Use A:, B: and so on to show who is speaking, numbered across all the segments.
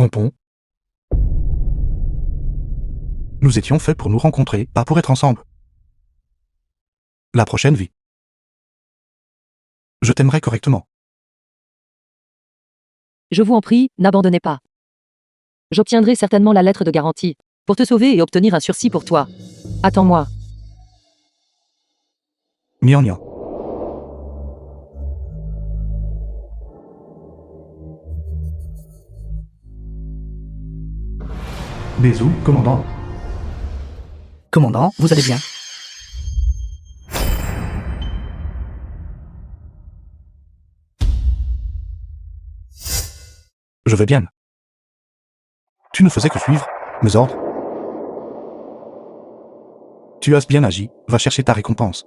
A: trompons. Nous étions faits pour nous rencontrer, pas pour être ensemble. La prochaine vie. Je t'aimerai correctement.
B: Je vous en prie, n'abandonnez pas. J'obtiendrai certainement la lettre de garantie, pour te sauver et obtenir un sursis pour toi. Attends-moi.
A: Gnan. Bisous, commandant.
C: Commandant, vous allez bien?
A: Je vais bien. Tu ne faisais que suivre mes ordres. Tu as bien agi, va chercher ta récompense.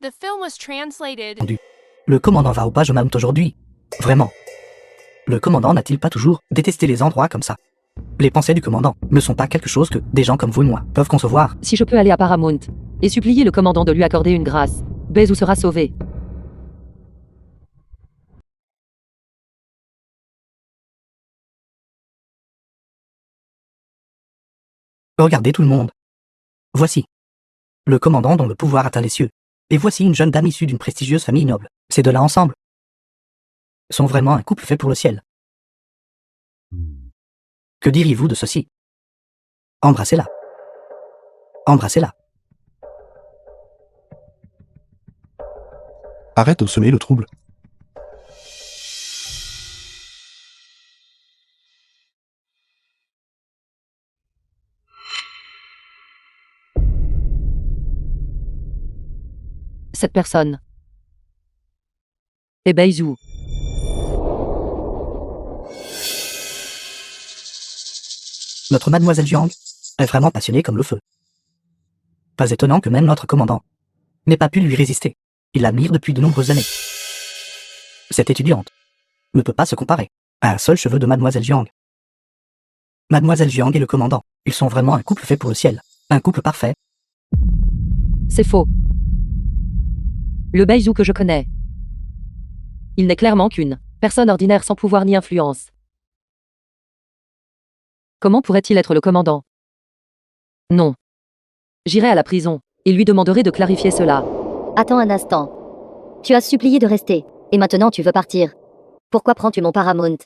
D: The film was translated.
C: Le commandant va au Page Mount aujourd'hui. Vraiment. Le commandant n'a-t-il pas toujours détesté les endroits comme ça? Les pensées du commandant ne sont pas quelque chose que des gens comme vous et moi peuvent concevoir.
B: Si je peux aller à Paramount et supplier le commandant de lui accorder une grâce, Bezou sera sauvé.
C: Regardez tout le monde. Voici. Le commandant dont le pouvoir atteint les cieux. Et voici une jeune dame issue d'une prestigieuse famille noble. Ces deux-là ensemble sont vraiment un couple fait pour le ciel. Que diriez-vous de ceci? Embrassez-la. Embrassez-la.
A: Arrête de semer le trouble.
B: Cette personne est Bezou.
C: Notre mademoiselle Jiang est vraiment passionnée comme le feu. Pas étonnant que même notre commandant n'ait pas pu lui résister. Il l'admire depuis de nombreuses années. Cette étudiante ne peut pas se comparer à un seul cheveu de mademoiselle Jiang. Mademoiselle Jiang et le commandant, ils sont vraiment un couple fait pour le ciel. Un couple parfait.
B: C'est faux. Le Bezou que je connais. Il n'est clairement qu'une personne ordinaire sans pouvoir ni influence. Comment pourrait-il être le commandant? Non. J'irai à la prison et lui demanderai de clarifier cela.
E: Attends un instant. Tu as supplié de rester, et maintenant tu veux partir. Pourquoi prends-tu mon Paramount?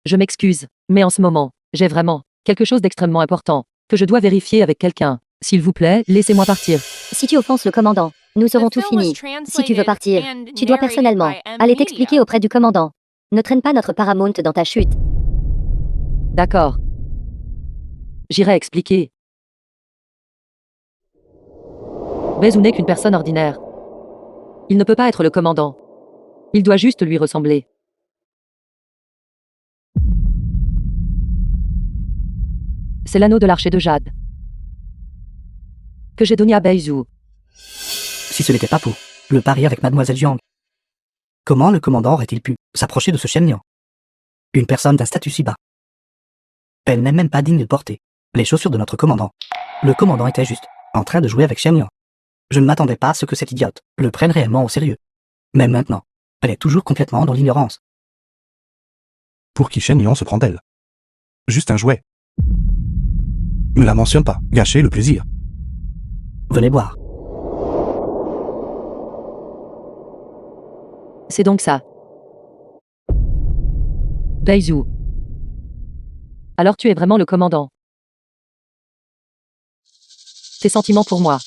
B: Je m'excuse, mais en ce moment, j'ai vraiment quelque chose d'extrêmement important que je dois vérifier avec quelqu'un. S'il vous plaît, laissez-moi partir.
E: Si tu offenses le commandant, nous serons tout finis. Si tu veux partir, tu dois personnellement aller t'expliquer auprès du commandant. Ne traîne pas notre Paramount dans ta chute.
B: D'accord. J'irai expliquer. Bezou n'est qu'une personne ordinaire. Il ne peut pas être le commandant. Il doit juste lui ressembler. C'est l'anneau de l'archer de jade que j'ai donné à Bezou.
C: Si ce n'était pas pour le pari avec mademoiselle Jiang, comment le commandant aurait-il pu s'approcher de ce Shen-Nian? Une personne d'un statut si bas. Elle n'est même pas digne de porter les chaussures de notre commandant. Le commandant était juste en train de jouer avec Shen-Nian. Je ne m'attendais pas à ce que cette idiote le prenne réellement au sérieux. Même maintenant, elle est toujours complètement dans l'ignorance.
A: Pour qui Shen-Nian se prend d'elle? Juste un jouet. Ne la mentionne pas, gâchez le plaisir.
C: Venez boire.
B: C'est donc ça. Bezou. Alors tu es vraiment le commandant. Tes sentiments pour moi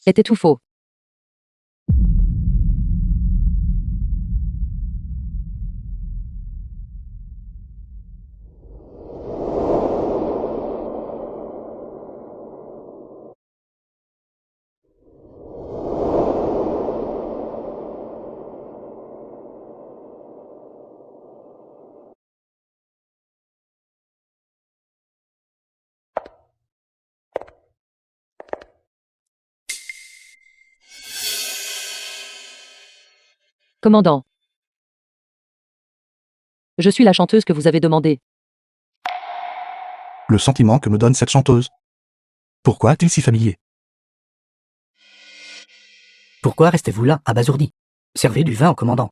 B: étaient tout faux. Commandant. Je suis la chanteuse que vous avez demandée.
A: Le sentiment que me donne cette chanteuse. Pourquoi est-il si familier?
C: Pourquoi restez-vous là, abasourdi? Servez du vin au commandant.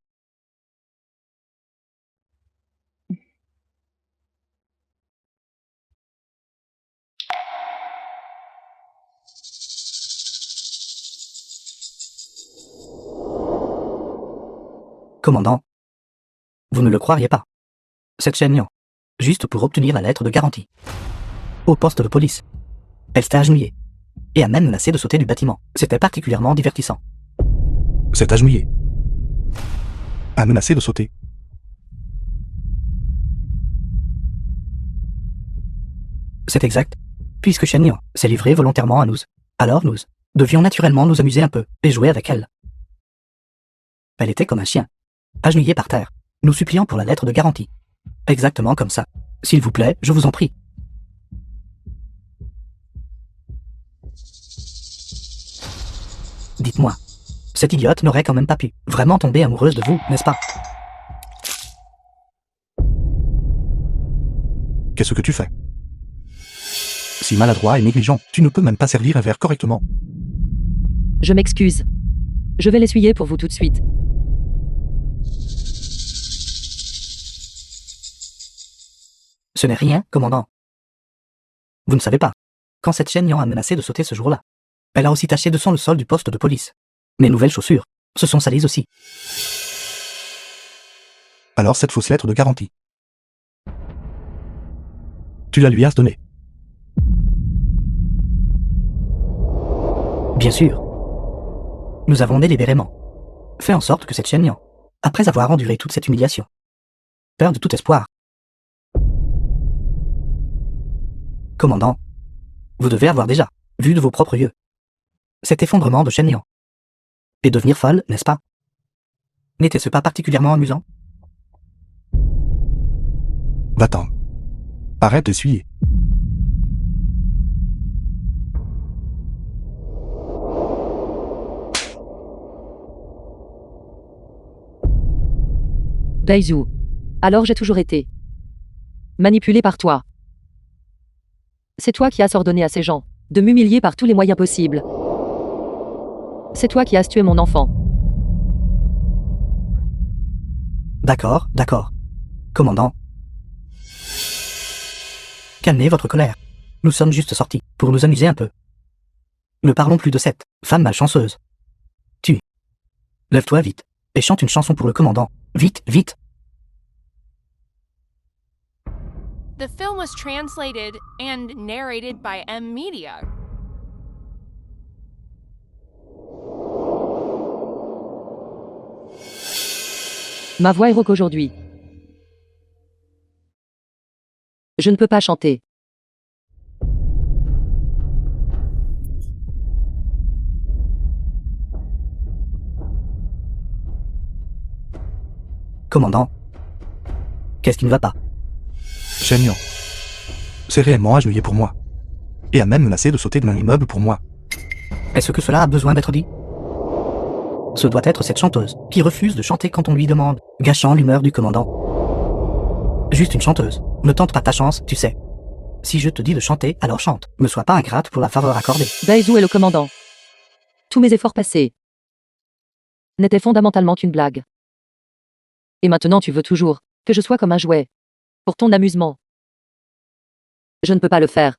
C: Commandant. Vous ne le croiriez pas. Cette Shen-Liang, juste pour obtenir la lettre de garantie. Au poste de police. Elle s'était agenouillée. Et a même menacé de sauter du bâtiment. C'était particulièrement divertissant.
A: C'est agenouillé. A menacé de sauter.
C: C'est exact. Puisque Shen-Liang s'est livrée volontairement à nous. Alors nous devions naturellement nous amuser un peu et jouer avec elle. Elle était comme un chien, agenouillée par terre, nous suppliant pour la lettre de garantie. Exactement comme ça. S'il vous plaît, je vous en prie. Dites-moi, cette idiote n'aurait quand même pas pu vraiment tomber amoureuse de vous, n'est-ce pas?
A: Qu'est-ce que tu fais? Si maladroit et négligent, tu ne peux même pas servir un verre correctement.
B: Je m'excuse. Je vais l'essuyer pour vous tout de suite.
C: Ce n'est rien, commandant. Vous ne savez pas. Quand cette Shen-Liang a menacé de sauter ce jour-là, elle a aussi taché de sang le sol du poste de police. Mes nouvelles chaussures se sont salies aussi.
A: Alors cette fausse lettre de garantie. Tu la lui as donnée.
C: Bien sûr. Nous avons délibérément fait en sorte que cette Shen-Liang, après avoir enduré toute cette humiliation, perde tout espoir. Commandant, vous devez avoir déjà vu de vos propres yeux cet effondrement de Shen-Liang. Et devenir folle, n'est-ce pas? N'était-ce pas particulièrement amusant?
A: Va-t'en. Arrête d'essuyer.
B: Baizhou. Alors j'ai toujours été manipulé par toi. C'est toi qui as ordonné à ces gens de m'humilier par tous les moyens possibles. C'est toi qui as tué mon enfant.
C: D'accord, d'accord. Commandant. Calmez votre colère. Nous sommes juste sortis pour nous amuser un peu. Ne parlons plus de cette femme malchanceuse. Tu. Lève-toi vite et chante une chanson pour le commandant. Vite, vite.
D: The film was translated and narrated by M Media.
B: Ma voix est rauque aujourd'hui. Je ne peux pas chanter.
C: Commandant. Qu'est-ce qui ne va pas?
A: Shen-Liang. C'est réellement agenouillé pour moi. Et a même menacé de sauter de mon immeuble pour moi.
C: Est-ce que cela a besoin d'être dit? Ce doit être cette chanteuse qui refuse de chanter quand on lui demande, gâchant l'humeur du commandant. Juste une chanteuse. Ne tente pas ta chance, tu sais. Si je te dis de chanter, alors chante. Ne sois pas ingrate pour la faveur accordée.
B: Baizhou est le commandant. Tous mes efforts passés n'étaient fondamentalement qu'une blague. Et maintenant tu veux toujours que je sois comme un jouet. Pour ton amusement. Je ne peux pas le faire.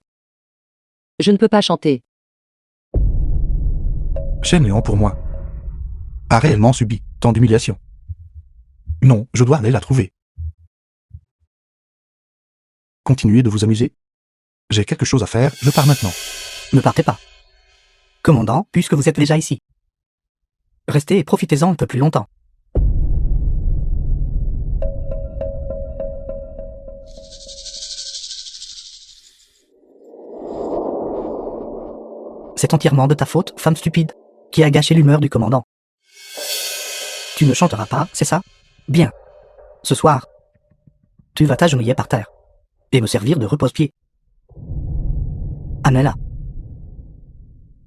B: Je ne peux pas chanter.
A: Shen-Liang pour moi a réellement subi tant d'humiliation. Non, je dois aller la trouver. Continuez de vous amuser. J'ai quelque chose à faire, je pars maintenant.
C: Ne partez pas. Commandant, puisque vous êtes déjà ici. Restez et profitez-en un peu plus longtemps. C'est entièrement de ta faute, femme stupide, qui a gâché l'humeur du commandant. Tu ne chanteras pas, c'est ça? Bien. Ce soir, tu vas t'agenouiller par terre et me servir de repose-pied. Amela.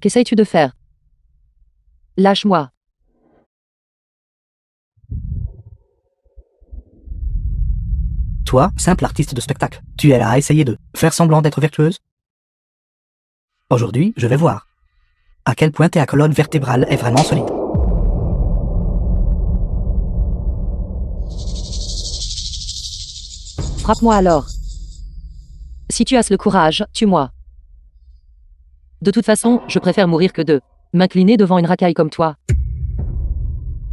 B: Qu'essayes-tu de faire? Lâche-moi.
C: Toi, simple artiste de spectacle, tu es là à essayer de faire semblant d'être vertueuse? Aujourd'hui, je vais voir à quel point ta colonne vertébrale est vraiment solide.
B: Frappe-moi alors. Si tu as le courage, tue-moi. De toute façon, je préfère mourir que de m'incliner devant une racaille comme toi.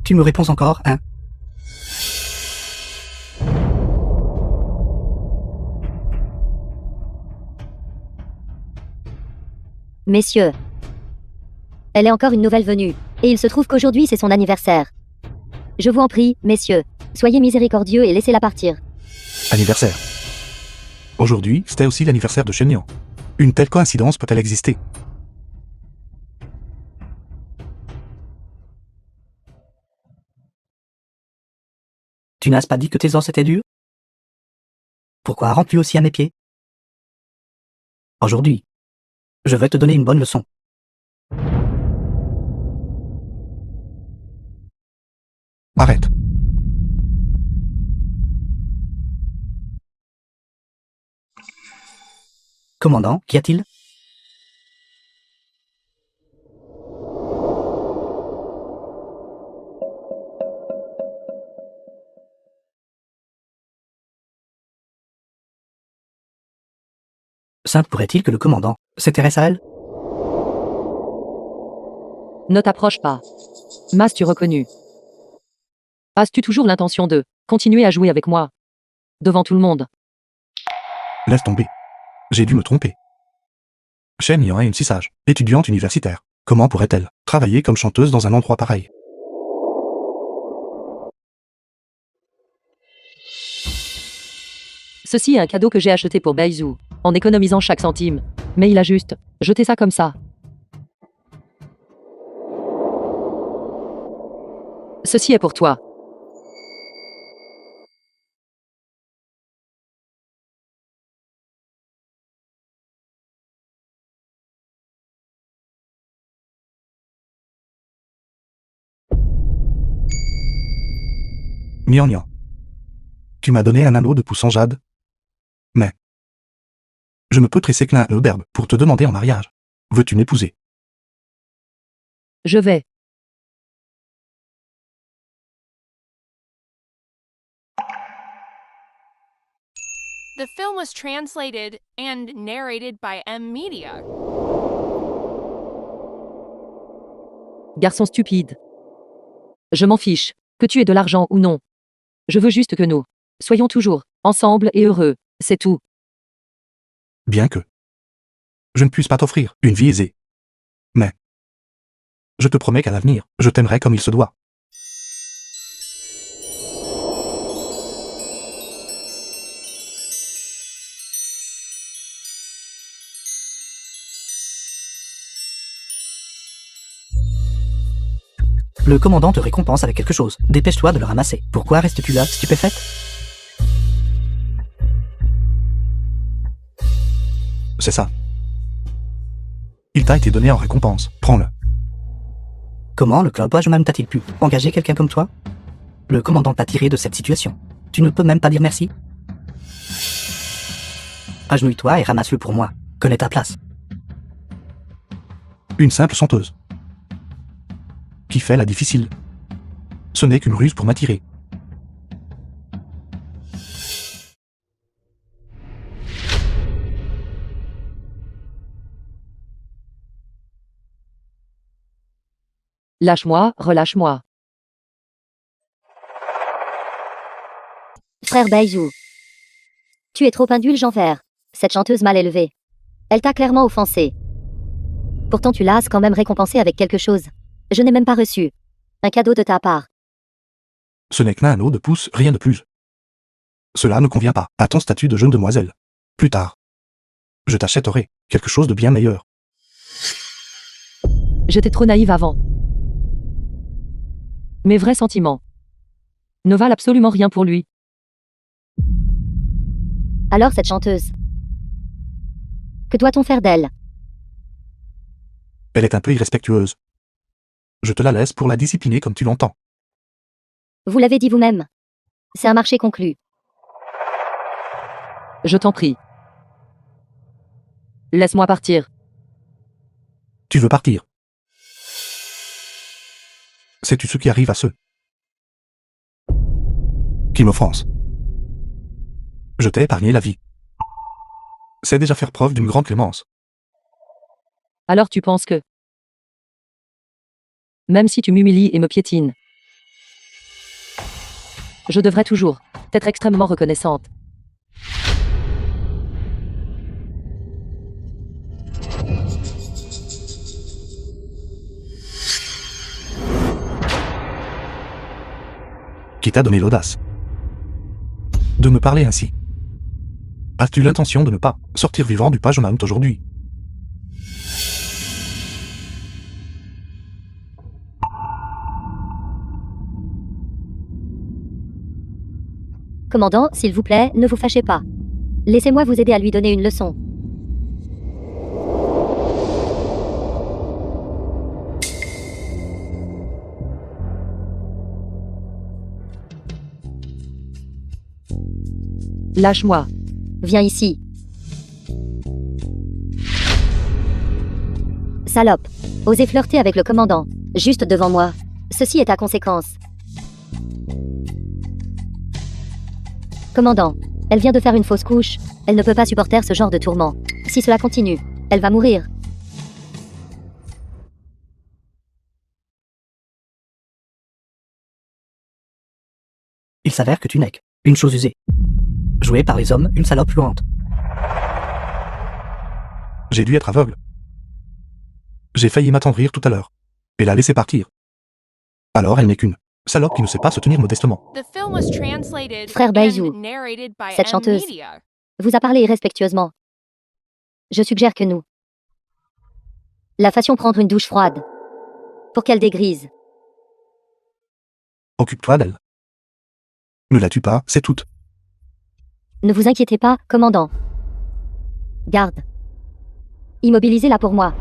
C: Tu me réponds encore, hein?
E: Messieurs. Elle est encore une nouvelle venue, et il se trouve qu'aujourd'hui c'est son anniversaire. Je vous en prie, messieurs, soyez miséricordieux et laissez-la partir.
A: Anniversaire. Aujourd'hui, c'était aussi l'anniversaire de Shen-Niang. Une telle coïncidence peut-elle exister?
C: Tu n'as pas dit que tes os étaient durs? Pourquoi rentres-tu aussi à mes pieds? Aujourd'hui, je vais te donner une bonne leçon.
A: Arrête.
C: Commandant, qu'y a-t-il? Simple pourrait-il que le commandant s'intéresse à elle?
B: Ne t'approche pas. M'as-tu reconnu? As-tu toujours l'intention de continuer à jouer avec moi? Devant tout le monde.
A: Laisse tomber. J'ai dû me tromper. Shen-Niang est une si sage, étudiante universitaire. Comment pourrait-elle travailler comme chanteuse dans un endroit pareil?
B: Ceci est un cadeau que j'ai acheté pour Baizhu, en économisant chaque centime. Mais il a juste jeté ça comme ça. Ceci est pour toi.
A: Niang. Tu m'as donné un anneau de pouce en jade. Mais je me peux tresser qu'un herbe pour te demander en mariage. Veux-tu m'épouser?
B: Je vais.
D: The film was translated and narrated by M Media.
B: Garçon stupide. Je m'en fiche, que tu aies de l'argent ou non. Je veux juste que nous soyons toujours ensemble et heureux, c'est tout.
A: Bien que je ne puisse pas t'offrir une vie aisée. Mais je te promets qu'à l'avenir, je t'aimerai comme il se doit.
C: Le commandant te récompense avec quelque chose. Dépêche-toi de le ramasser. Pourquoi restes-tu là, stupéfaite?
A: C'est ça. Il t'a été donné en récompense. Prends-le.
C: Comment le club Wajman t'a-t-il pu engager quelqu'un comme toi? Le commandant t'a tiré de cette situation. Tu ne peux même pas dire merci? Agenouille-toi et ramasse-le pour moi. Connais ta place.
A: Une simple chanteuse. Qui fait la difficile. Ce n'est qu'une ruse pour m'attirer.
B: Lâche-moi, relâche-moi.
E: Frère Baizhu. Tu es trop indulgent envers cette chanteuse mal élevée. Elle t'a clairement offensé. Pourtant tu l'as quand même récompensé avec quelque chose. Je n'ai même pas reçu un cadeau de ta part.
A: Ce n'est qu'un anneau de pouce, rien de plus. Cela ne convient pas à ton statut de jeune demoiselle. Plus tard, je t'achèterai quelque chose de bien meilleur.
B: J'étais trop naïve avant. Mes vrais sentiments ne valent absolument rien pour lui.
E: Alors cette chanteuse, que doit-on faire d'elle?
A: Elle est un peu irrespectueuse. Je te la laisse pour la discipliner comme tu l'entends.
E: Vous l'avez dit vous-même. C'est un marché conclu.
B: Je t'en prie. Laisse-moi partir.
A: Tu veux partir? Sais-tu ce qui arrive à ceux qui m'offensent? Je t'ai épargné la vie. C'est déjà faire preuve d'une grande clémence.
B: Alors tu penses que, même si tu m'humilies et me piétines, je devrais toujours être extrêmement reconnaissante.
A: Qui t'a donné l'audace de me parler ainsi? As-tu l'intention de ne pas sortir vivant du Page Mount aujourd'hui?
E: Commandant, s'il vous plaît, ne vous fâchez pas. Laissez-moi vous aider à lui donner une leçon.
B: Lâche-moi.
E: Viens ici. Salope. Osez flirter avec le commandant. Juste devant moi. Ceci est à conséquence. Commandant. Elle vient de faire une fausse couche. Elle ne peut pas supporter ce genre de tourment. Si cela continue, elle va mourir.
C: Il s'avère que tu n'es qu'une chose usée. Jouée par les hommes, une salope louante.
A: J'ai dû être aveugle. J'ai failli m'attendrir tout à l'heure. Et la laisser partir. Alors elle n'est qu'une salope qui ne sait pas se tenir modestement.
D: The film was translated
E: Frère Baizou,
D: and narrated by
E: cette
D: M
E: chanteuse.
D: Media.
E: Vous a parlé irrespectueusement. Je suggère que nous la fassions prendre une douche froide. Pour qu'elle dégrise.
A: Occupe-toi d'elle. Ne la tue pas, c'est tout.
E: Ne vous inquiétez pas, commandant. Garde. Immobilisez-la pour moi.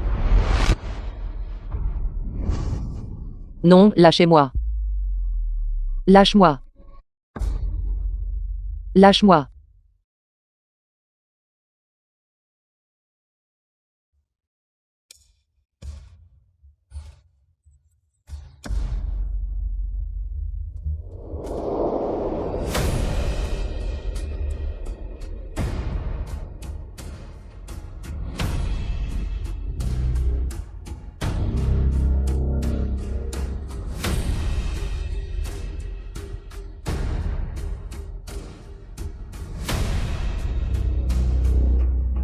B: Non, lâchez-moi. Lâche-moi. Lâche-moi.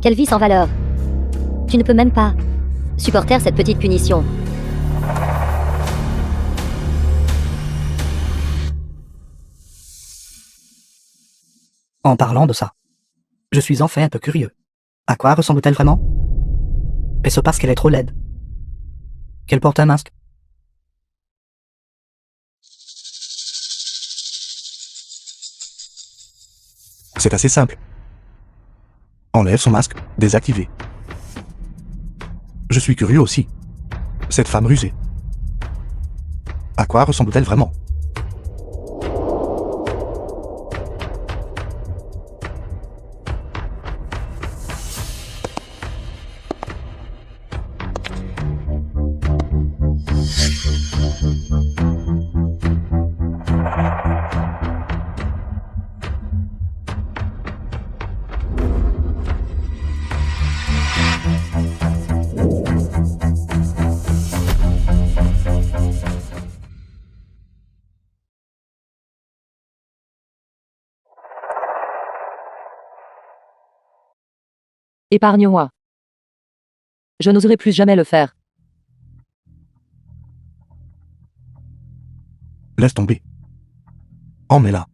E: Quelle vie sans valeur. Tu ne peux même pas supporter cette petite punition.
C: En parlant de ça, je suis enfin un peu curieux. À quoi ressemble-t-elle vraiment? Est-ce parce qu'elle est trop laide? Qu'elle porte un masque?
A: C'est assez simple. Enlève son masque, désactivé. Je suis curieux aussi. Cette femme rusée. À quoi ressemble-t-elle vraiment?
B: Épargne-moi. Je n'oserai plus jamais le faire.
A: Laisse tomber. Emmets-la.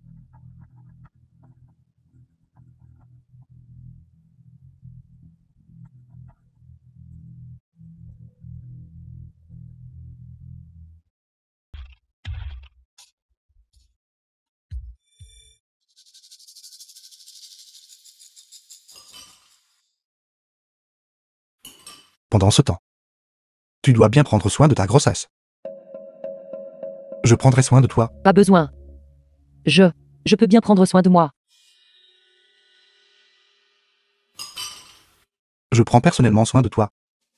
A: Pendant ce temps, tu dois bien prendre soin de ta grossesse. Je prendrai soin de toi.
B: Pas besoin. Je peux bien prendre soin de moi.
A: Je prends personnellement soin de toi.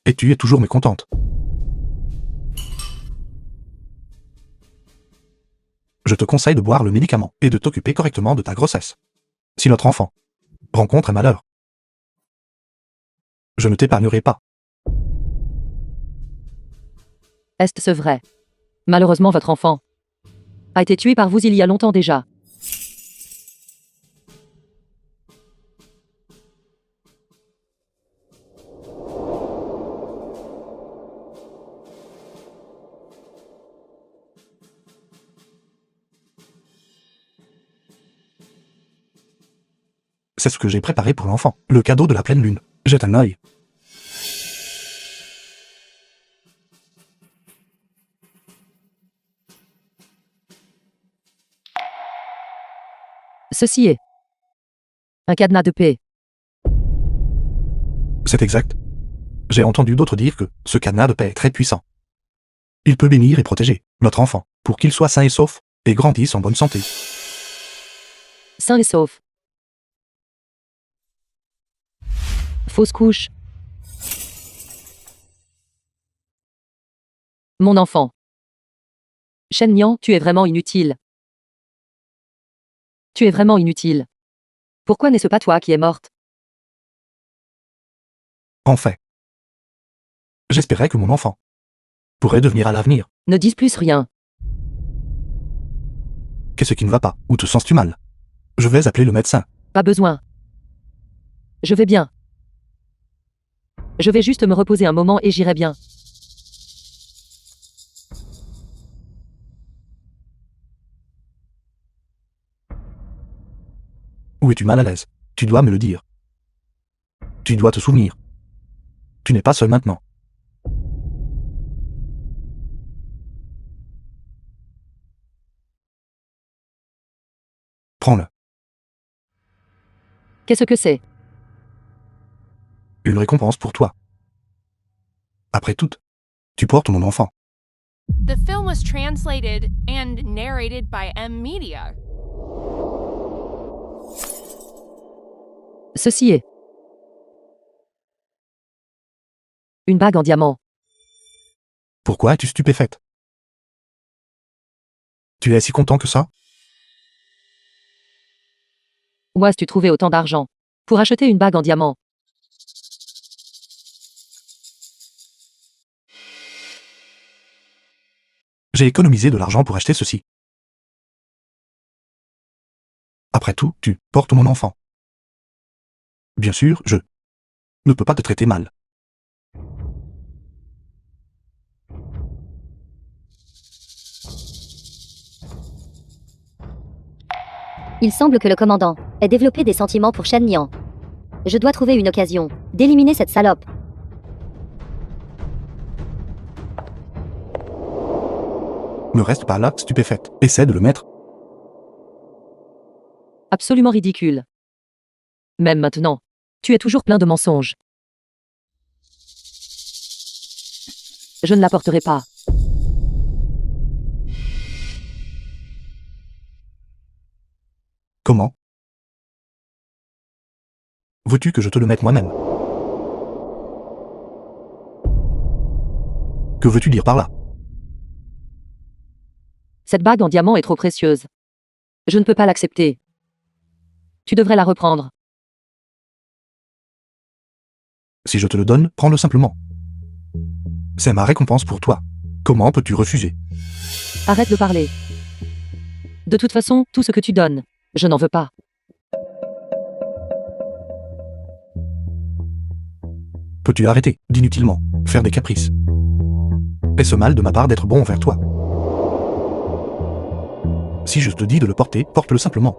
A: Et tu es toujours mécontente. Je te conseille de boire le médicament et de t'occuper correctement de ta grossesse. Si notre enfant rencontre un malheur, je ne t'épargnerai pas.
B: Est-ce vrai? Malheureusement, votre enfant a été tué par vous il y a longtemps déjà.
A: C'est ce que j'ai préparé pour l'enfant. Le cadeau de la pleine lune. Jette un œil.
B: Ceci est un cadenas de paix.
A: C'est exact. J'ai entendu d'autres dire que ce cadenas de paix est très puissant. Il peut bénir et protéger notre enfant pour qu'il soit sain et sauf et grandisse en bonne santé.
B: Sain et sauf. Fausse couche. Mon enfant. Shen Niang, tu es vraiment inutile. Tu es vraiment inutile. Pourquoi n'est-ce pas toi qui es morte?
A: En fait, j'espérais que mon enfant pourrait devenir à l'avenir.
B: Ne dis plus rien.
A: Qu'est-ce qui ne va pas? Où te sens-tu mal? Je vais appeler le médecin.
B: Pas besoin. Je vais bien. Je vais juste me reposer un moment et j'irai bien.
A: Où es-tu mal à l'aise? Tu dois me le dire. Tu dois te souvenir. Tu n'es pas seul maintenant. Prends-le.
B: Qu'est-ce que c'est?
A: Une récompense pour toi. Après tout, tu portes mon enfant.
D: The film was translated and narrated by M Media.
B: Ceci est une bague en diamant.
A: Pourquoi es-tu stupéfaite? Tu es si content que ça?
B: Où as-tu trouvé autant d'argent pour acheter une bague en diamant?
A: J'ai économisé de l'argent pour acheter ceci. Après tout, tu portes mon enfant. Bien sûr, je ne peux pas te traiter mal.
E: Il semble que le commandant ait développé des sentiments pour Shen Niang. Je dois trouver une occasion d'éliminer cette salope.
A: Ne reste pas là, stupéfaite. Essaie de le mettre.
B: Absolument ridicule. Même maintenant, tu es toujours plein de mensonges. Je ne l'apporterai pas.
A: Comment? Veux-tu que je te le mette moi-même? Que veux-tu dire par là?
B: Cette bague en diamant est trop précieuse. Je ne peux pas l'accepter. Tu devrais la reprendre.
A: Si je te le donne, prends-le simplement. C'est ma récompense pour toi. Comment peux-tu refuser?
B: Arrête de parler. De toute façon, tout ce que tu donnes, je n'en veux pas.
A: Peux-tu arrêter d'inutilement faire des caprices? Est-ce mal de ma part d'être bon envers toi? Si je te dis de le porter, porte-le simplement.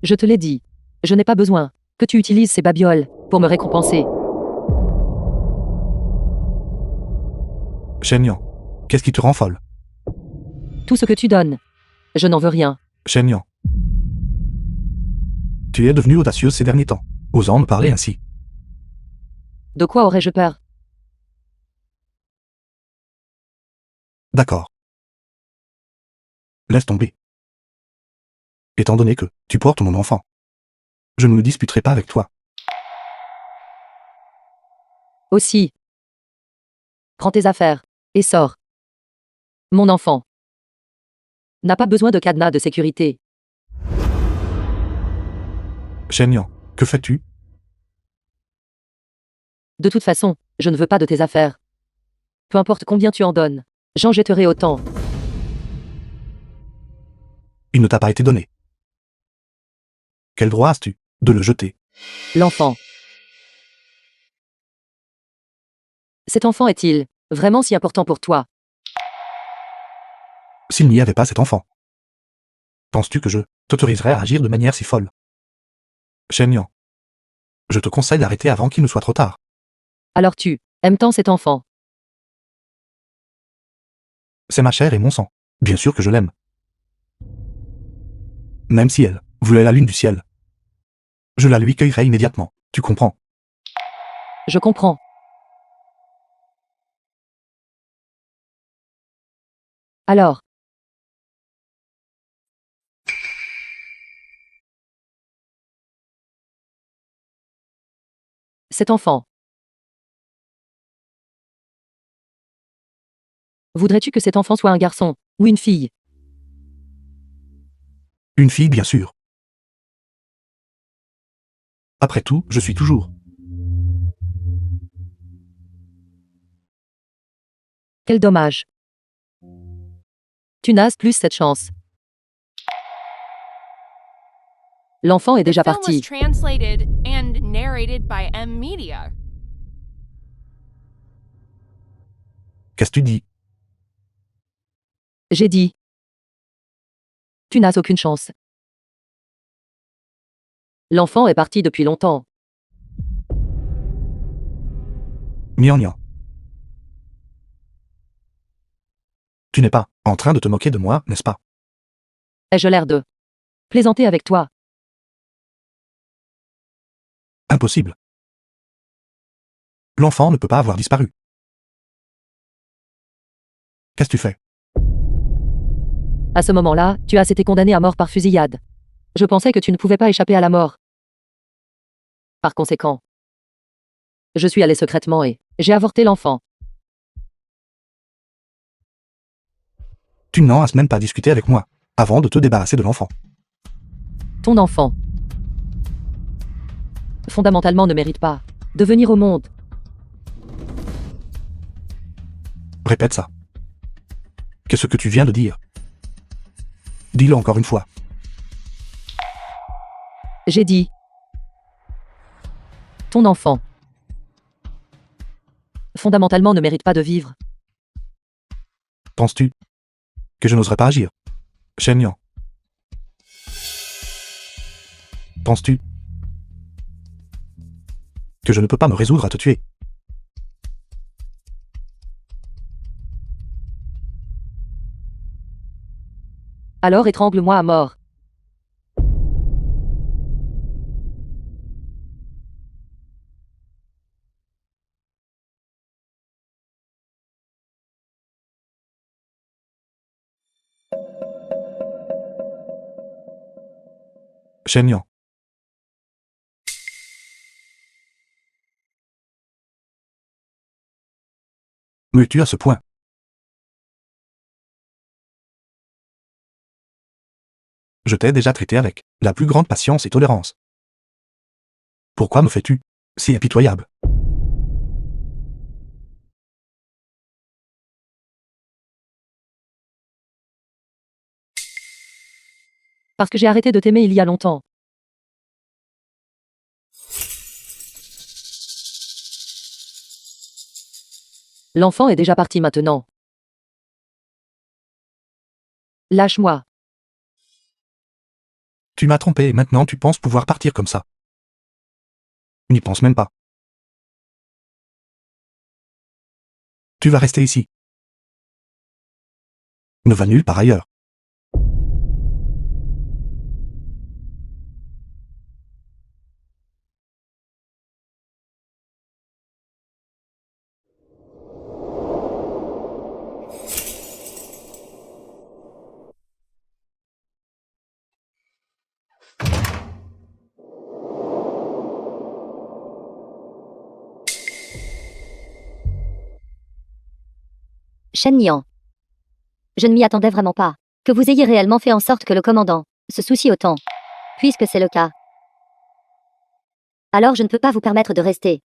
B: Je te l'ai dit. Je n'ai pas besoin que tu utilises ces babioles pour me récompenser.
A: Shen Niang, qu'est-ce qui te rend folle?
B: Tout ce que tu donnes, je n'en veux rien.
A: Shen Niang, tu es devenue audacieuse ces derniers temps, osant me parler ainsi.
B: De quoi aurais-je peur?
A: D'accord. Laisse tomber. Étant donné que tu portes mon enfant, je ne me disputerai pas avec toi.
B: Aussi. Prends tes affaires et sors. Mon enfant n'a pas besoin de cadenas de sécurité.
A: Shen Niang, que fais-tu?
B: De toute façon, je ne veux pas de tes affaires. Peu importe combien tu en donnes, j'en jetterai autant.
A: Il ne t'a pas été donné. Quel droit as-tu de le jeter?
B: L'enfant. Cet enfant est-il vraiment si important pour toi?
A: S'il n'y avait pas cet enfant, Penses-tu que je t'autoriserais à agir de manière si folle? Shen Yang. Je te conseille d'arrêter avant qu'il ne soit trop tard.
B: Alors tu aimes tant cet enfant.
A: C'est ma chair et mon sang. Bien sûr que je l'aime. Même si elle voulait la lune du ciel, je la lui cueillerais immédiatement. Tu comprends?
B: Je comprends. Alors, cet enfant. Voudrais-tu que cet enfant soit un garçon ou une fille?
A: Une fille, bien sûr. Après tout, je suis toujours.
B: Quel dommage. Tu n'as plus cette chance. L'enfant est
D: The
B: déjà
D: film was
B: parti.
D: translated and narrated by M Media.
A: Qu'est-ce que tu dis?
B: J'ai dit. Tu n'as aucune chance. L'enfant est parti depuis longtemps.
A: Mian Mian. Tu n'es pas en train de te moquer de moi, n'est-ce pas?
B: Ai-je l'air de plaisanter avec toi?
A: Impossible. L'enfant ne peut pas avoir disparu. Qu'est-ce que tu fais?
B: À ce moment-là, tu as été condamné à mort par fusillade. Je pensais que tu ne pouvais pas échapper à la mort. Par conséquent, je suis allé secrètement et j'ai avorté l'enfant.
A: Tu n'en as même pas discuté avec moi, avant de te débarrasser de l'enfant.
B: Ton enfant, fondamentalement, ne mérite pas de venir au monde.
A: Répète ça. Qu'est-ce que tu viens de dire? Dis-le encore une fois.
B: J'ai dit. Ton enfant, fondamentalement, ne mérite pas de vivre.
A: Penses-tu que je n'oserais pas agir? Shen Yang. Penses-tu que je ne peux pas me résoudre à te tuer?
B: Alors étrangle-moi à mort.
A: Shen Yang. Me tue à ce point. Je t'ai déjà traité avec la plus grande patience et tolérance. Pourquoi me fais-tu si impitoyable?
B: Parce que j'ai arrêté de t'aimer il y a longtemps. L'enfant est déjà parti maintenant. Lâche-moi.
A: Tu m'as trompé et maintenant tu penses pouvoir partir comme ça. N'y pense même pas. Tu vas rester ici. Ne va nulle part ailleurs.
E: Shen Yang. Je ne m'y attendais vraiment pas. Que vous ayez réellement fait en sorte que le commandant se soucie autant. Puisque c'est le cas. Alors je ne peux pas vous permettre de rester.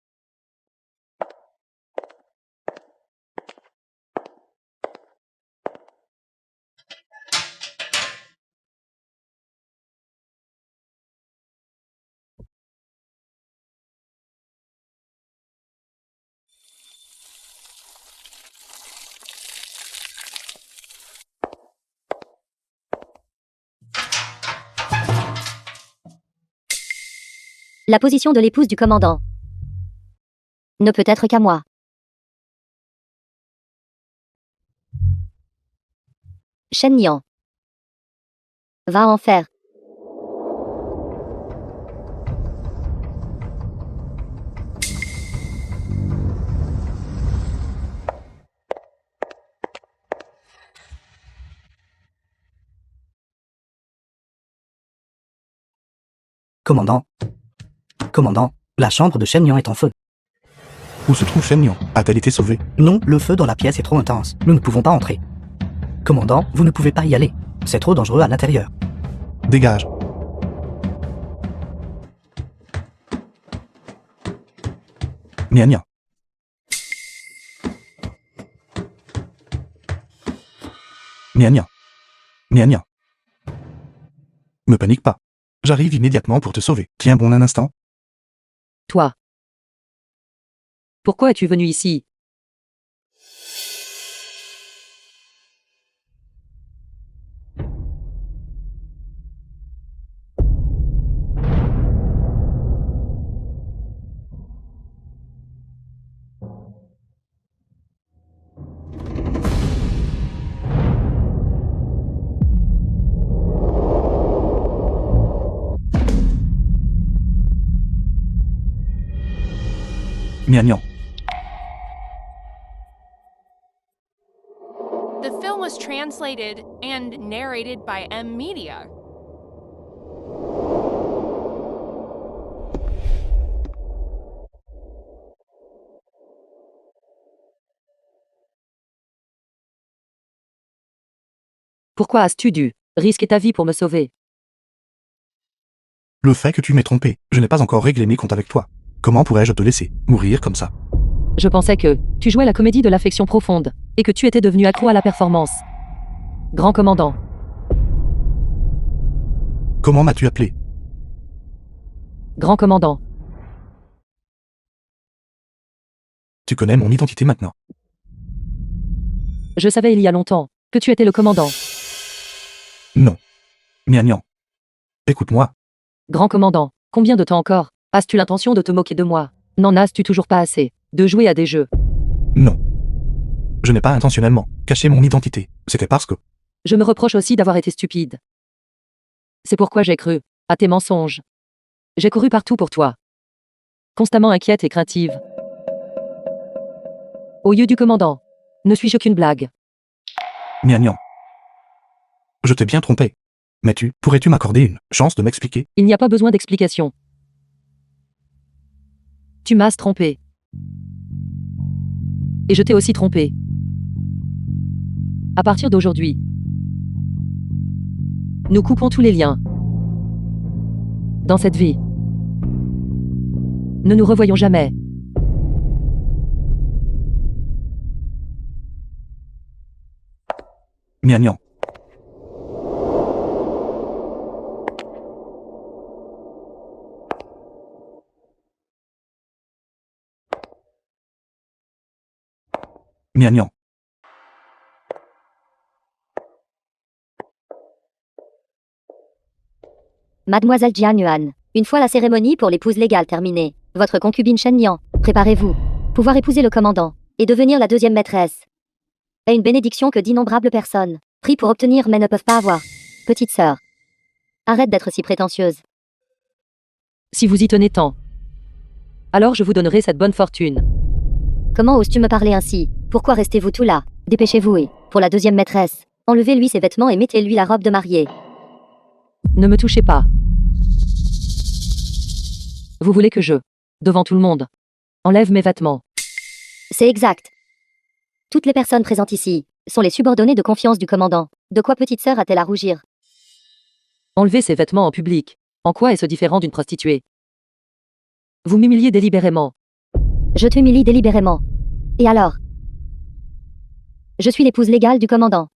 E: La position de l'épouse du commandant ne peut être qu'à moi. Shen Nian. Va en faire.
C: Commandant. Commandant, la chambre de Shen Nian est en feu.
A: Où se trouve Shen Nian? A-t-elle été sauvée?
C: Non, le feu dans la pièce est trop intense. Nous ne pouvons pas entrer. Commandant, vous ne pouvez pas y aller. C'est trop dangereux à l'intérieur.
A: Dégage. Nia Nia. Nia Nia. Nia Nia. Me panique pas. J'arrive immédiatement pour te sauver. Tiens bon un instant.
B: Toi. Pourquoi es-tu venu ici?
A: Nia Nia.
D: The film was translated and narrated by M Media.
B: Pourquoi as-tu dû risquer ta vie pour me sauver?
A: Le fait que tu m'aies trompé, je n'ai pas encore réglé mes comptes avec toi. Comment pourrais-je te laisser mourir comme ça?
B: Je pensais que tu jouais la comédie de l'affection profonde et que tu étais devenu accro à la performance. Grand commandant.
A: Comment m'as-tu appelé?
B: Grand commandant.
A: Tu connais mon identité maintenant.
B: Je savais il y a longtemps que tu étais le commandant.
A: Non. Nia Nia. Écoute-moi.
B: Grand commandant, combien de temps encore as-tu l'intention de te moquer de moi? N'en as-tu toujours pas assez de jouer à des jeux?
A: Non. Je n'ai pas intentionnellement caché mon identité. C'était parce que...
B: Je me reproche aussi d'avoir été stupide. C'est pourquoi j'ai cru à tes mensonges. J'ai couru partout pour toi. Constamment inquiète et craintive. Au lieu du commandant, ne suis-je qu'une blague?
A: Nia Nia. Je t'ai bien trompé. Mais pourrais-tu m'accorder une chance de m'expliquer?
B: Il n'y a pas besoin d'explication. Tu m'as trompé. Et je t'ai aussi trompé. À partir d'aujourd'hui, nous coupons tous les liens. Dans cette vie, ne nous revoyons jamais.
A: Nia Nia. Nia Nia.
E: Mademoiselle Jian Yuan, une fois la cérémonie pour l'épouse légale terminée, votre concubine Shen Nian, préparez-vous. Pouvoir épouser le commandant et devenir la deuxième maîtresse est une bénédiction que d'innombrables personnes prient pour obtenir mais ne peuvent pas avoir. Petite sœur, arrête d'être si prétentieuse.
B: Si vous y tenez tant, alors je vous donnerai cette bonne fortune.
E: Comment oses-tu me parler ainsi? Pourquoi restez-vous tout là? Dépêchez-vous et, pour la deuxième maîtresse, enlevez-lui ses vêtements et mettez-lui la robe de mariée.
B: Ne me touchez pas. Vous voulez que je, devant tout le monde, enlève mes vêtements?
E: C'est exact. Toutes les personnes présentes ici sont les subordonnées de confiance du commandant. De quoi petite sœur a-t-elle à rougir?
B: Enlever ses vêtements en public, en quoi est-ce différent d'une prostituée? Vous m'humiliez délibérément.
E: Je t'humilie délibérément. Et alors? Je suis l'épouse légale du commandant.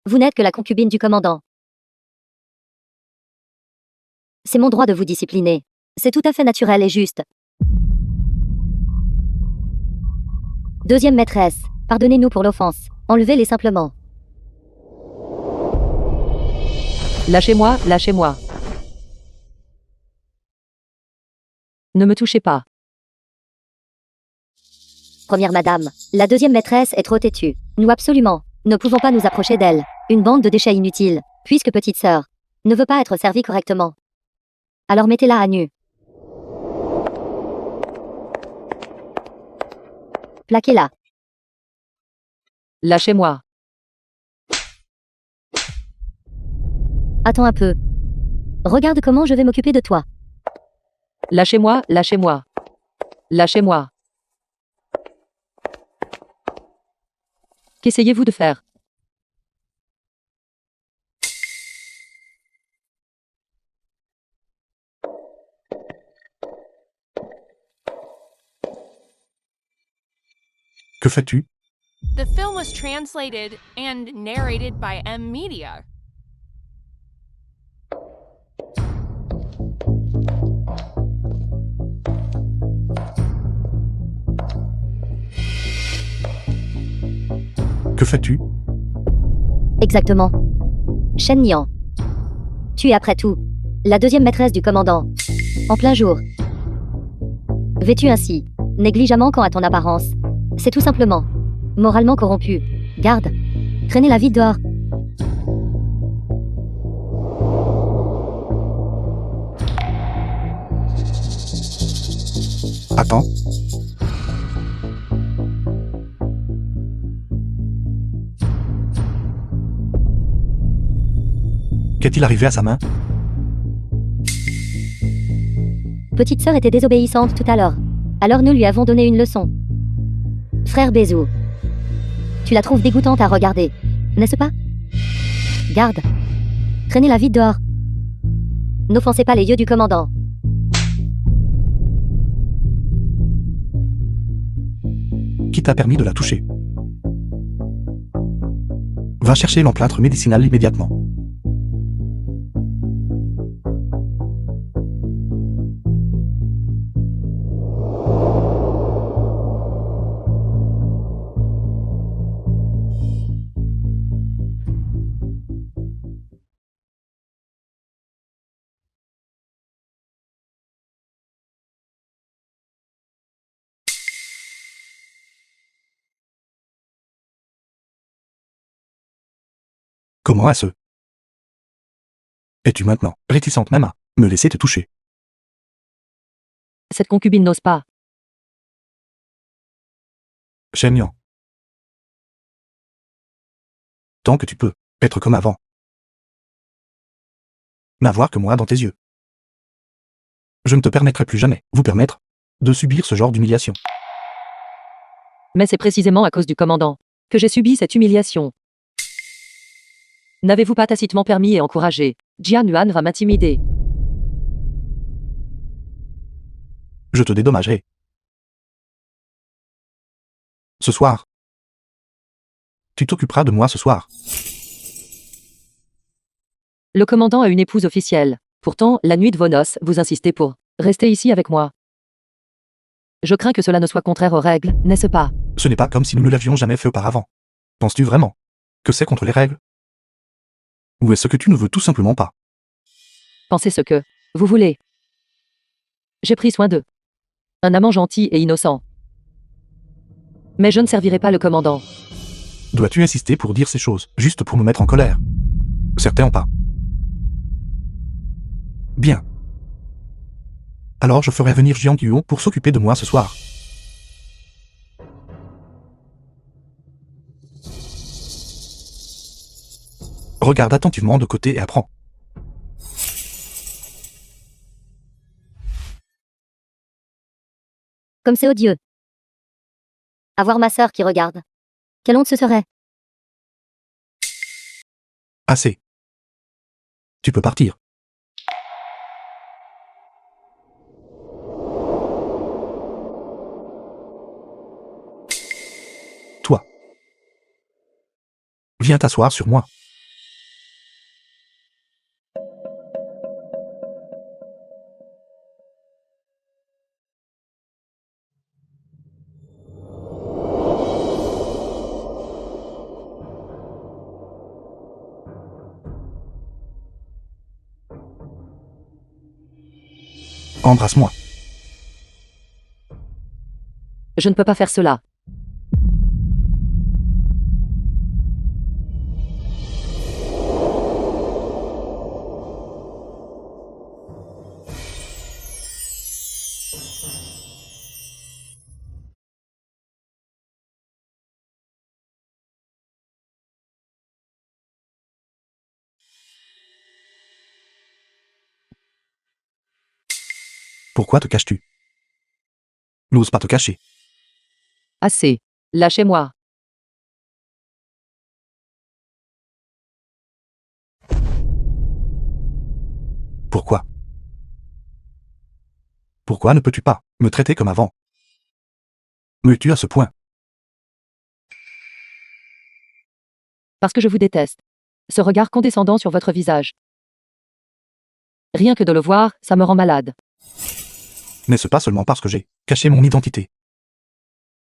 E: Vous n'êtes que la concubine du commandant. C'est mon droit de vous discipliner. C'est tout à fait naturel et juste. Deuxième maîtresse, pardonnez-nous pour l'offense. Enlevez-les simplement.
B: Lâchez-moi, lâchez-moi. Ne me touchez pas.
E: Première madame, la deuxième maîtresse est trop têtue. Nous absolument ne pouvons pas nous approcher d'elle. Une bande de déchets inutiles, puisque petite sœur ne veut pas être servie correctement. Alors mettez-la à nu. Plaquez-la.
B: Lâchez-moi.
E: Attends un peu. Regarde comment je vais m'occuper de toi.
B: Lâchez-moi, lâchez-moi. Lâchez-moi. Qu'essayez-vous de faire?
A: Que fais-tu?
D: The film was translated and narrated by M Media.
A: Que fais-tu?
E: Exactement. Shen Nian. Tu es après tout la deuxième maîtresse du commandant. En plein jour. Vêtue ainsi, négligemment quant à ton apparence. C'est tout simplement moralement corrompu. Garde. Traînez la vie dehors.
A: Attends. Qu'est-il arrivé à sa main?
E: Petite sœur était désobéissante tout à l'heure. Alors nous lui avons donné une leçon. Frère Bézou. Tu la trouves dégoûtante à regarder, n'est-ce pas? Garde. Traînez la vie dehors. N'offensez pas les yeux du commandant.
A: Qui t'a permis de la toucher? Va chercher l'emplâtre médicinal immédiatement. Comment à ce? Es-tu maintenant réticente même à me laisser te toucher?
B: Cette concubine n'ose pas.
A: Shen Nian. Tant que tu peux être comme avant. N'avoir que moi dans tes yeux. Je ne te permettrai plus jamais vous permettre de subir ce genre d'humiliation.
B: Mais c'est précisément à cause du commandant que j'ai subi cette humiliation. N'avez-vous pas tacitement permis et encouragé Jian Yuan va m'intimider?
A: Je te dédommagerai. Ce soir. Tu t'occuperas de moi ce soir.
B: Le commandant a une épouse officielle. Pourtant, la nuit de vos noces, vous insistez pour rester ici avec moi. Je crains que cela ne soit contraire aux règles, n'est-ce pas?
A: Ce n'est pas comme si nous ne l'avions jamais fait auparavant. Penses-tu vraiment que c'est contre les règles? Ou est-ce que tu ne veux tout simplement pas?
B: Pensez ce que vous voulez. J'ai pris soin d'eux. Un amant gentil et innocent. Mais je ne servirai pas le commandant.
A: Dois-tu insister pour dire ces choses, juste pour me mettre en colère? Certains ont pas. Bien. Alors je ferai venir Jiang Yuan pour s'occuper de moi ce soir. Regarde attentivement de côté et apprends.
E: Comme c'est odieux. Avoir ma sœur qui regarde. Quelle honte ce serait.
A: Assez. Tu peux partir. Toi. Viens t'asseoir sur moi. Embrasse-moi.
B: Je ne peux pas faire cela.
A: Pourquoi te caches-tu? N'ose pas te cacher.
B: Assez. Lâchez-moi.
A: Pourquoi? Pourquoi ne peux-tu pas me traiter comme avant? Me tues à ce point?
B: Parce que je vous déteste. Ce regard condescendant sur votre visage. Rien que de le voir, ça me rend malade.
A: N'est-ce pas seulement parce que j'ai caché mon identité?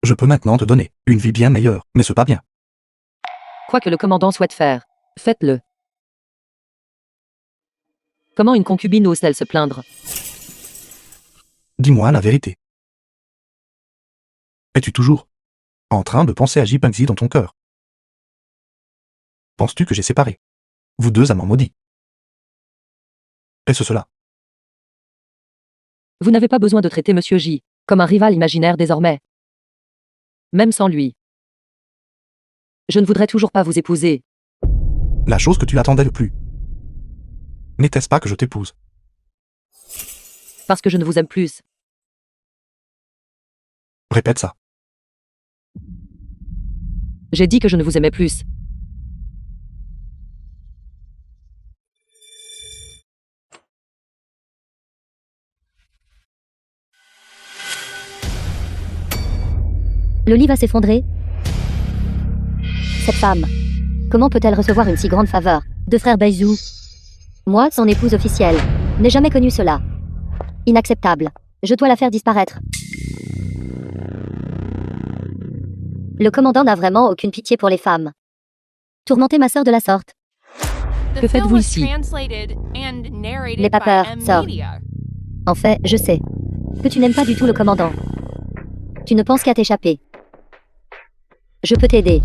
A: Je peux maintenant te donner une vie bien meilleure, n'est-ce pas bien?
B: Quoi que le commandant souhaite faire, faites-le. Comment une concubine ose-t-elle se plaindre?
A: Dis-moi la vérité. Es-tu toujours en train de penser à Jipengzi dans ton cœur? Penses-tu que j'ai séparé vous deux amants maudits? Est-ce cela?
B: Vous n'avez pas besoin de traiter Monsieur J comme un rival imaginaire désormais. Même sans lui. Je ne voudrais toujours pas vous épouser.
A: La chose que tu attendais le plus. N'était-ce pas que je t'épouse?
B: Parce que je ne vous aime plus.
A: Répète ça.
B: J'ai dit que je ne vous aimais plus.
E: Le lit va s'effondrer. Cette femme, comment peut-elle recevoir une si grande faveur de frère Baizou? Moi, son épouse officielle, n'ai jamais connu cela. Inacceptable. Je dois la faire disparaître. Le commandant n'a vraiment aucune pitié pour les femmes. Tourmenter ma sœur de la sorte.
D: The
B: Que
D: film
B: faites-vous
D: was
B: ici?
D: translated and narrated
E: N'aie pas
D: by
E: peur,
D: M
E: sors.
D: Media.
E: En fait, je sais que tu n'aimes pas du tout le commandant. Tu ne penses qu'à t'échapper. Je peux t'aider,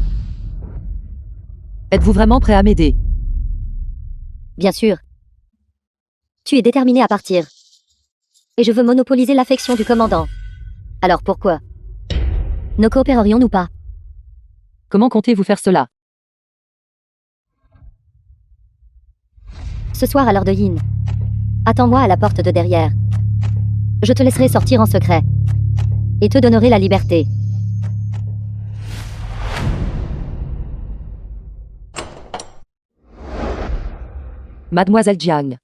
B: Êtes-vous vraiment prêt à m'aider?
E: bien sûr. Tu es déterminé à partir. Et je veux monopoliser l'affection du commandant. Alors pourquoi ne coopérerions-nous pas?
B: Comment comptez-vous faire cela?
E: Ce soir à l'heure de Yin. Attends-moi à la porte de derrière. Je te laisserai sortir en secret. Et te donnerai la liberté.
B: Mademoiselle Jiang.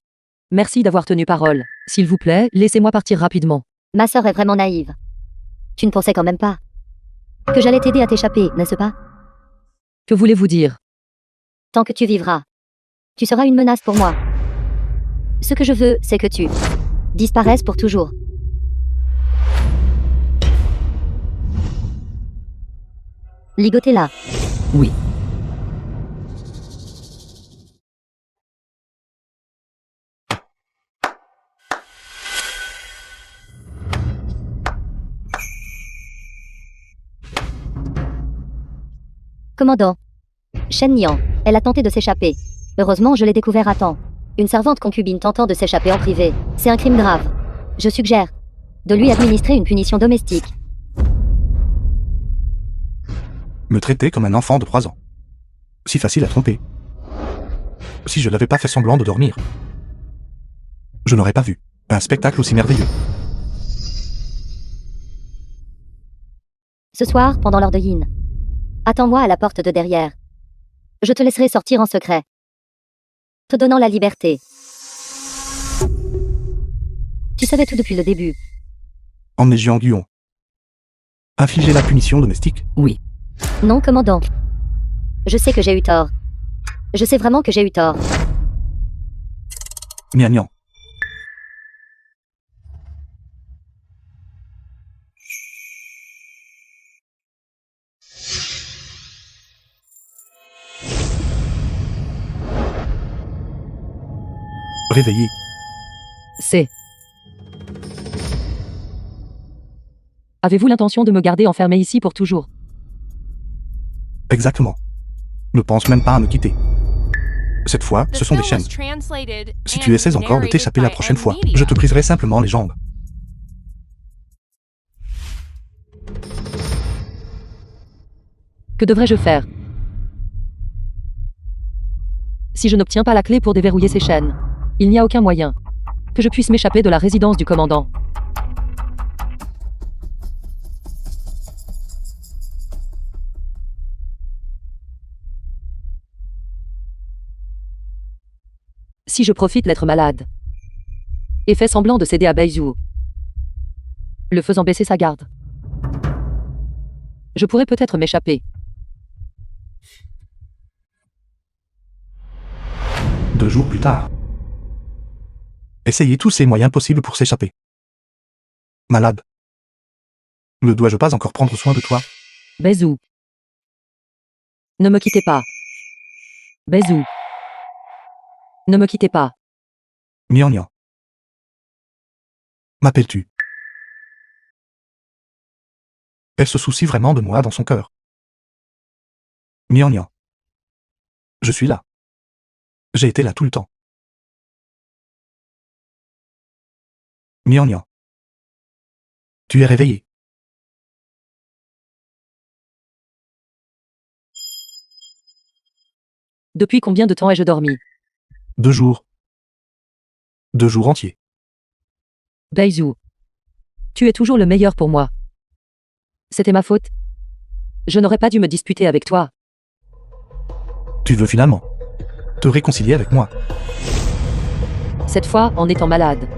B: Merci d'avoir tenu parole. S'il vous plaît, laissez-moi partir rapidement.
E: Ma sœur est vraiment naïve. Tu ne pensais quand même pas que j'allais t'aider à t'échapper, n'est-ce pas?
B: Que voulez-vous dire?
E: Tant que tu vivras, tu seras une menace pour moi. Ce que je veux, c'est que tu disparaisses pour toujours. Ligotez-la.
C: Oui.
E: Commandant. Shen Nian, elle a tenté de s'échapper. Heureusement, je l'ai découvert à temps. Une servante concubine tentant de s'échapper en privé, c'est un crime grave. Je suggère de lui administrer une punition domestique.
A: Me traiter comme un enfant de 3 ans. Si facile à tromper. Si je n'avais pas fait semblant de dormir, je n'aurais pas vu un spectacle aussi merveilleux.
E: Ce soir, pendant l'heure de Yin. Attends-moi à la porte de derrière. Je te laisserai sortir en secret, te donnant la liberté. Tu savais tout depuis le début.
A: Emmener Jiang Guyon. Infliger la punition domestique.
C: Oui.
E: Non, commandant. Je sais que j'ai eu tort. Je sais vraiment que j'ai eu tort.
A: Nian. Réveillé.
B: C'est Avez-vous l'intention de me garder enfermé ici pour toujours?
A: Exactement. Ne pense même pas à me quitter. Cette fois,
D: The
A: ce sont des
D: film
A: chaînes.
D: was translated
A: Si tu
D: and
A: essaies encore de
D: narrated
A: t'échapper la
D: by
A: prochaine fois,
D: M-Media.
A: je te briserai simplement les jambes.
B: Que devrais-je faire? Si je n'obtiens pas la clé pour déverrouiller ces chaînes, il n'y a aucun moyen que je puisse m'échapper de la résidence du commandant. Si je profite d'être malade et fais semblant de céder à Baizhu, le faisant baisser sa garde, je pourrais peut-être m'échapper.
A: 2 jours plus tard. Essayez tous ces moyens possibles pour s'échapper. Malade. Ne dois-je pas encore prendre soin de toi?
B: Baizhu. Ne me quittez pas. Baizhu. Ne me quittez pas.
A: Mian. M'appelles-tu? Elle se soucie vraiment de moi dans son cœur. Mian. Je suis là. J'ai été là tout le temps. Mian. Tu es réveillé.
B: Depuis combien de temps ai-je dormi?
A: 2 jours. 2 jours entiers.
B: Baizhu. Tu es toujours le meilleur pour moi. C'était ma faute. Je n'aurais pas dû me disputer avec toi.
A: Tu veux finalement te réconcilier avec moi?
B: Cette fois, en étant malade,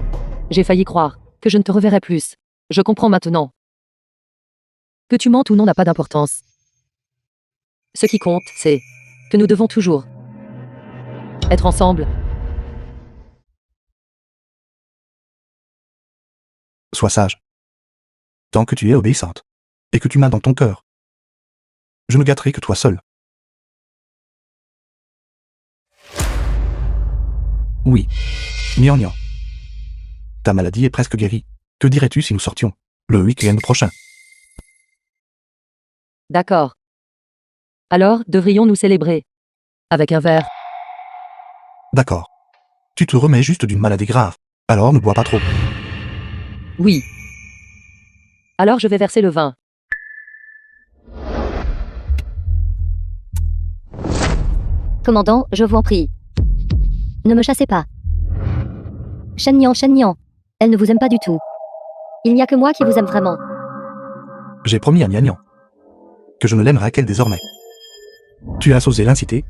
B: j'ai failli croire que je ne te reverrais plus. Je comprends maintenant. Que tu mentes ou non n'a pas d'importance. Ce qui compte, c'est que nous devons toujours être ensemble.
A: Sois sage. Tant que tu es obéissante, et que tu m'as dans ton cœur, je ne gâterai que toi seul. Oui. Mian. Ta maladie est presque guérie. Que dirais-tu si nous sortions le week-end prochain?
B: D'accord. Alors, devrions-nous célébrer avec un verre?
A: D'accord. Tu te remets juste d'une maladie grave. Alors ne bois pas trop.
B: Oui. Alors je vais verser le vin.
E: Commandant, je vous en prie. Ne me chassez pas. Shen Nian, elle ne vous aime pas du tout. Il n'y a que moi qui vous aime vraiment.
A: J'ai promis à Nian que je ne l'aimerai qu'elle désormais. Tu as osé l'inciter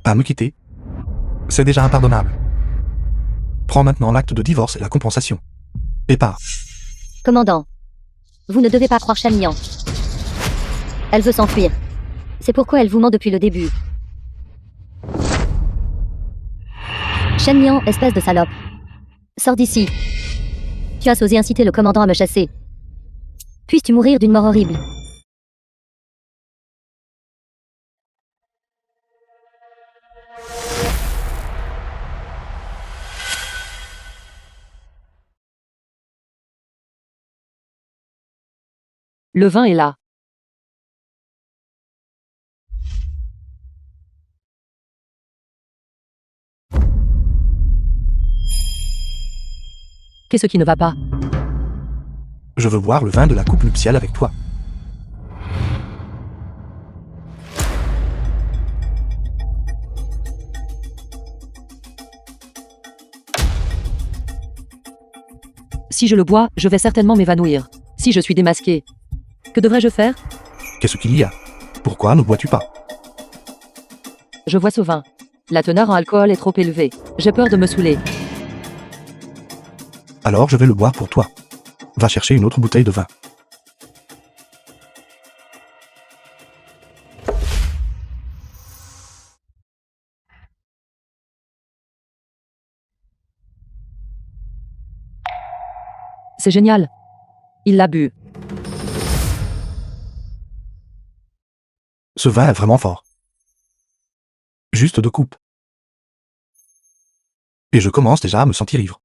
A: à me quitter. C'est déjà impardonnable. Prends maintenant l'acte de divorce et la compensation. Et pars.
E: Commandant, vous ne devez pas croire Shen Nian. Elle veut s'enfuir. C'est pourquoi elle vous ment depuis le début. Shen Nian, espèce de salope. Sors d'ici. Tu as osé inciter le commandant à me chasser. Puisses-tu mourir d'une mort horrible.
B: Le vin est là. Qu'est-ce qui ne va pas?
A: Je veux boire le vin de la coupe nuptiale avec toi.
B: Si je le bois, je vais certainement m'évanouir. Si je suis démasqué, que devrais-je faire?
A: Qu'est-ce qu'il y a? Pourquoi ne bois-tu pas?
B: Je vois ce vin. La teneur en alcool est trop élevée. J'ai peur de me saouler.
A: Alors je vais le boire pour toi. Va chercher une autre bouteille de vin.
B: C'est génial. Il l'a bu.
A: Ce vin est vraiment fort. Juste 2 coupes. Et je commence déjà à me sentir ivre.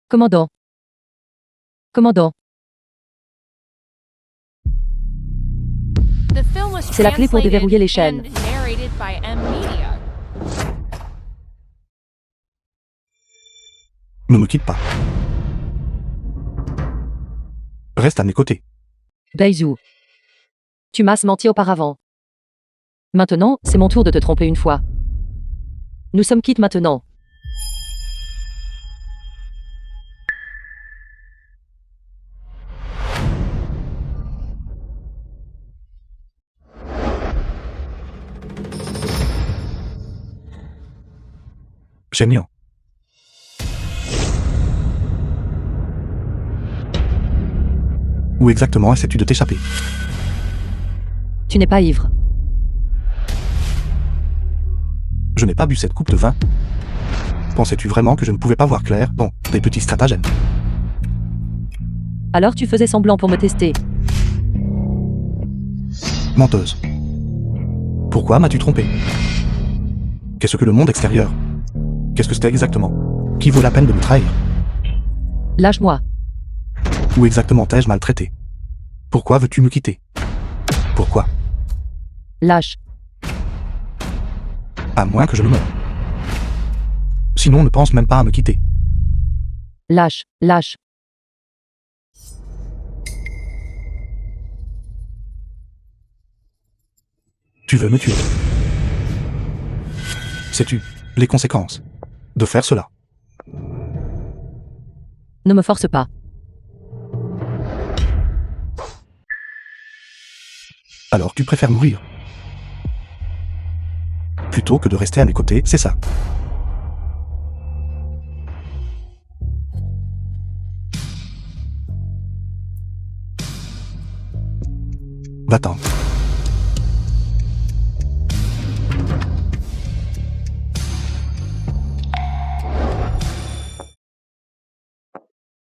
B: Commandant. Commandant.
D: The film was
B: C'est la clé pour déverrouiller les chaînes.
D: and narrated by M Media.
A: Ne me quitte pas. Reste à mes côtés.
B: Baizhu. Tu m'as menti auparavant. Maintenant, c'est mon tour de te tromper une fois. Nous sommes quittes maintenant.
A: Shen-Liang. Où exactement essaies-tu de t'échapper?
B: Tu n'es pas ivre.
A: Je n'ai pas bu cette coupe de vin. Pensais-tu vraiment que je ne pouvais pas voir clair? Bon, des petits stratagèmes.
B: Alors tu faisais semblant pour me tester.
A: Menteuse. Pourquoi m'as-tu trompé? Qu'est-ce que le monde extérieur? Qu'est-ce que c'était exactement? Qui vaut la peine de me trahir?
B: Lâche-moi.
A: Où exactement t'ai-je maltraité? Pourquoi veux-tu me quitter? Pourquoi?
B: Lâche.
A: À moins que je ne meure. Sinon, ne pense même pas à me quitter.
B: Lâche. Lâche.
A: Tu veux me tuer. Sais-tu les conséquences de faire cela?
B: Ne me force pas.
A: Alors tu préfères mourir plutôt que de rester à mes côtés, c'est ça? Va-t'en.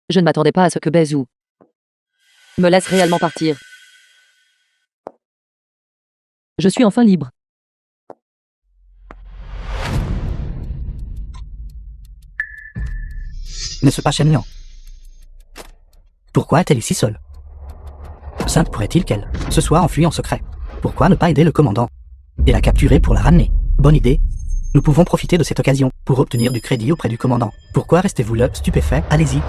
B: Je ne m'attendais pas à ce que Baizhu me laisse réellement partir. Je suis enfin libre.
C: N'est-ce pas Shen-Liang? Pourquoi est-elle ici seule? Sainte pourrait-il qu'elle se soit enfuie en secret? Pourquoi ne pas aider le commandant et la capturer pour la ramener? Bonne idée. Nous pouvons profiter de cette occasion pour obtenir du crédit auprès du commandant. Pourquoi restez-vous là, stupéfait? Allez-y.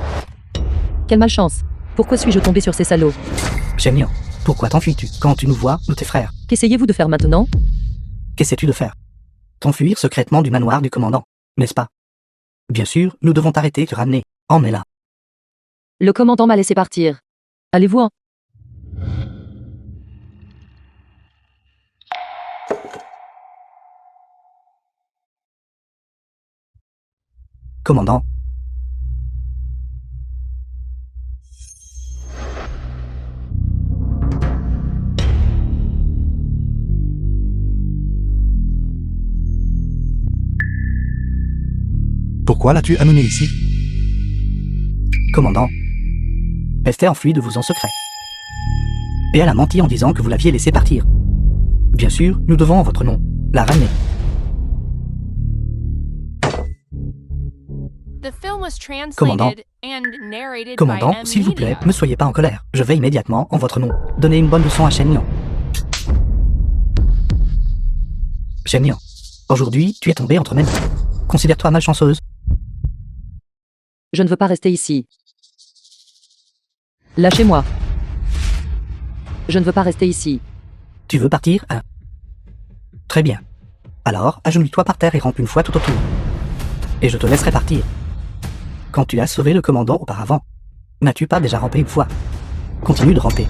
B: Quelle malchance. Pourquoi suis-je tombé sur ces salauds?
C: Shen-Liang, pourquoi t'enfuis-tu quand tu nous vois, nous tes frères?
B: Qu'essayez-vous de faire maintenant?
C: Qu'essaies-tu de faire? T'enfuir secrètement du manoir du commandant, n'est-ce pas? Bien sûr, nous devons t'arrêter et te ramener. Emmène-la.
B: Le commandant m'a laissé partir. Allez-vous-en.
C: Commandant.
A: Pourquoi l'as-tu amené ici?
C: Commandant. Esther enfuie de vous en secret. Et elle a menti en disant que vous l'aviez laissé partir. Bien sûr, nous devons en votre nom la ramener.
D: The film was
C: Commandant.
D: translated and narrated by
C: Commandant,
D: M
C: s'il vous plaît,
D: Media.
C: ne soyez pas en colère. Je vais immédiatement, en votre nom, donner une bonne leçon à Shen-Liang. Shen-Liang, aujourd'hui, tu es tombé entre mes mains. Considère-toi malchanceuse.
B: Je ne veux pas rester ici. Lâchez-moi. Je ne veux pas rester ici.
C: Tu veux partir, hein? Très bien. Alors, agenouille-toi par terre et rampe une fois tout autour. Et je te laisserai partir. Quand tu as sauvé le commandant auparavant, n'as-tu pas déjà rampé une fois? Continue de ramper.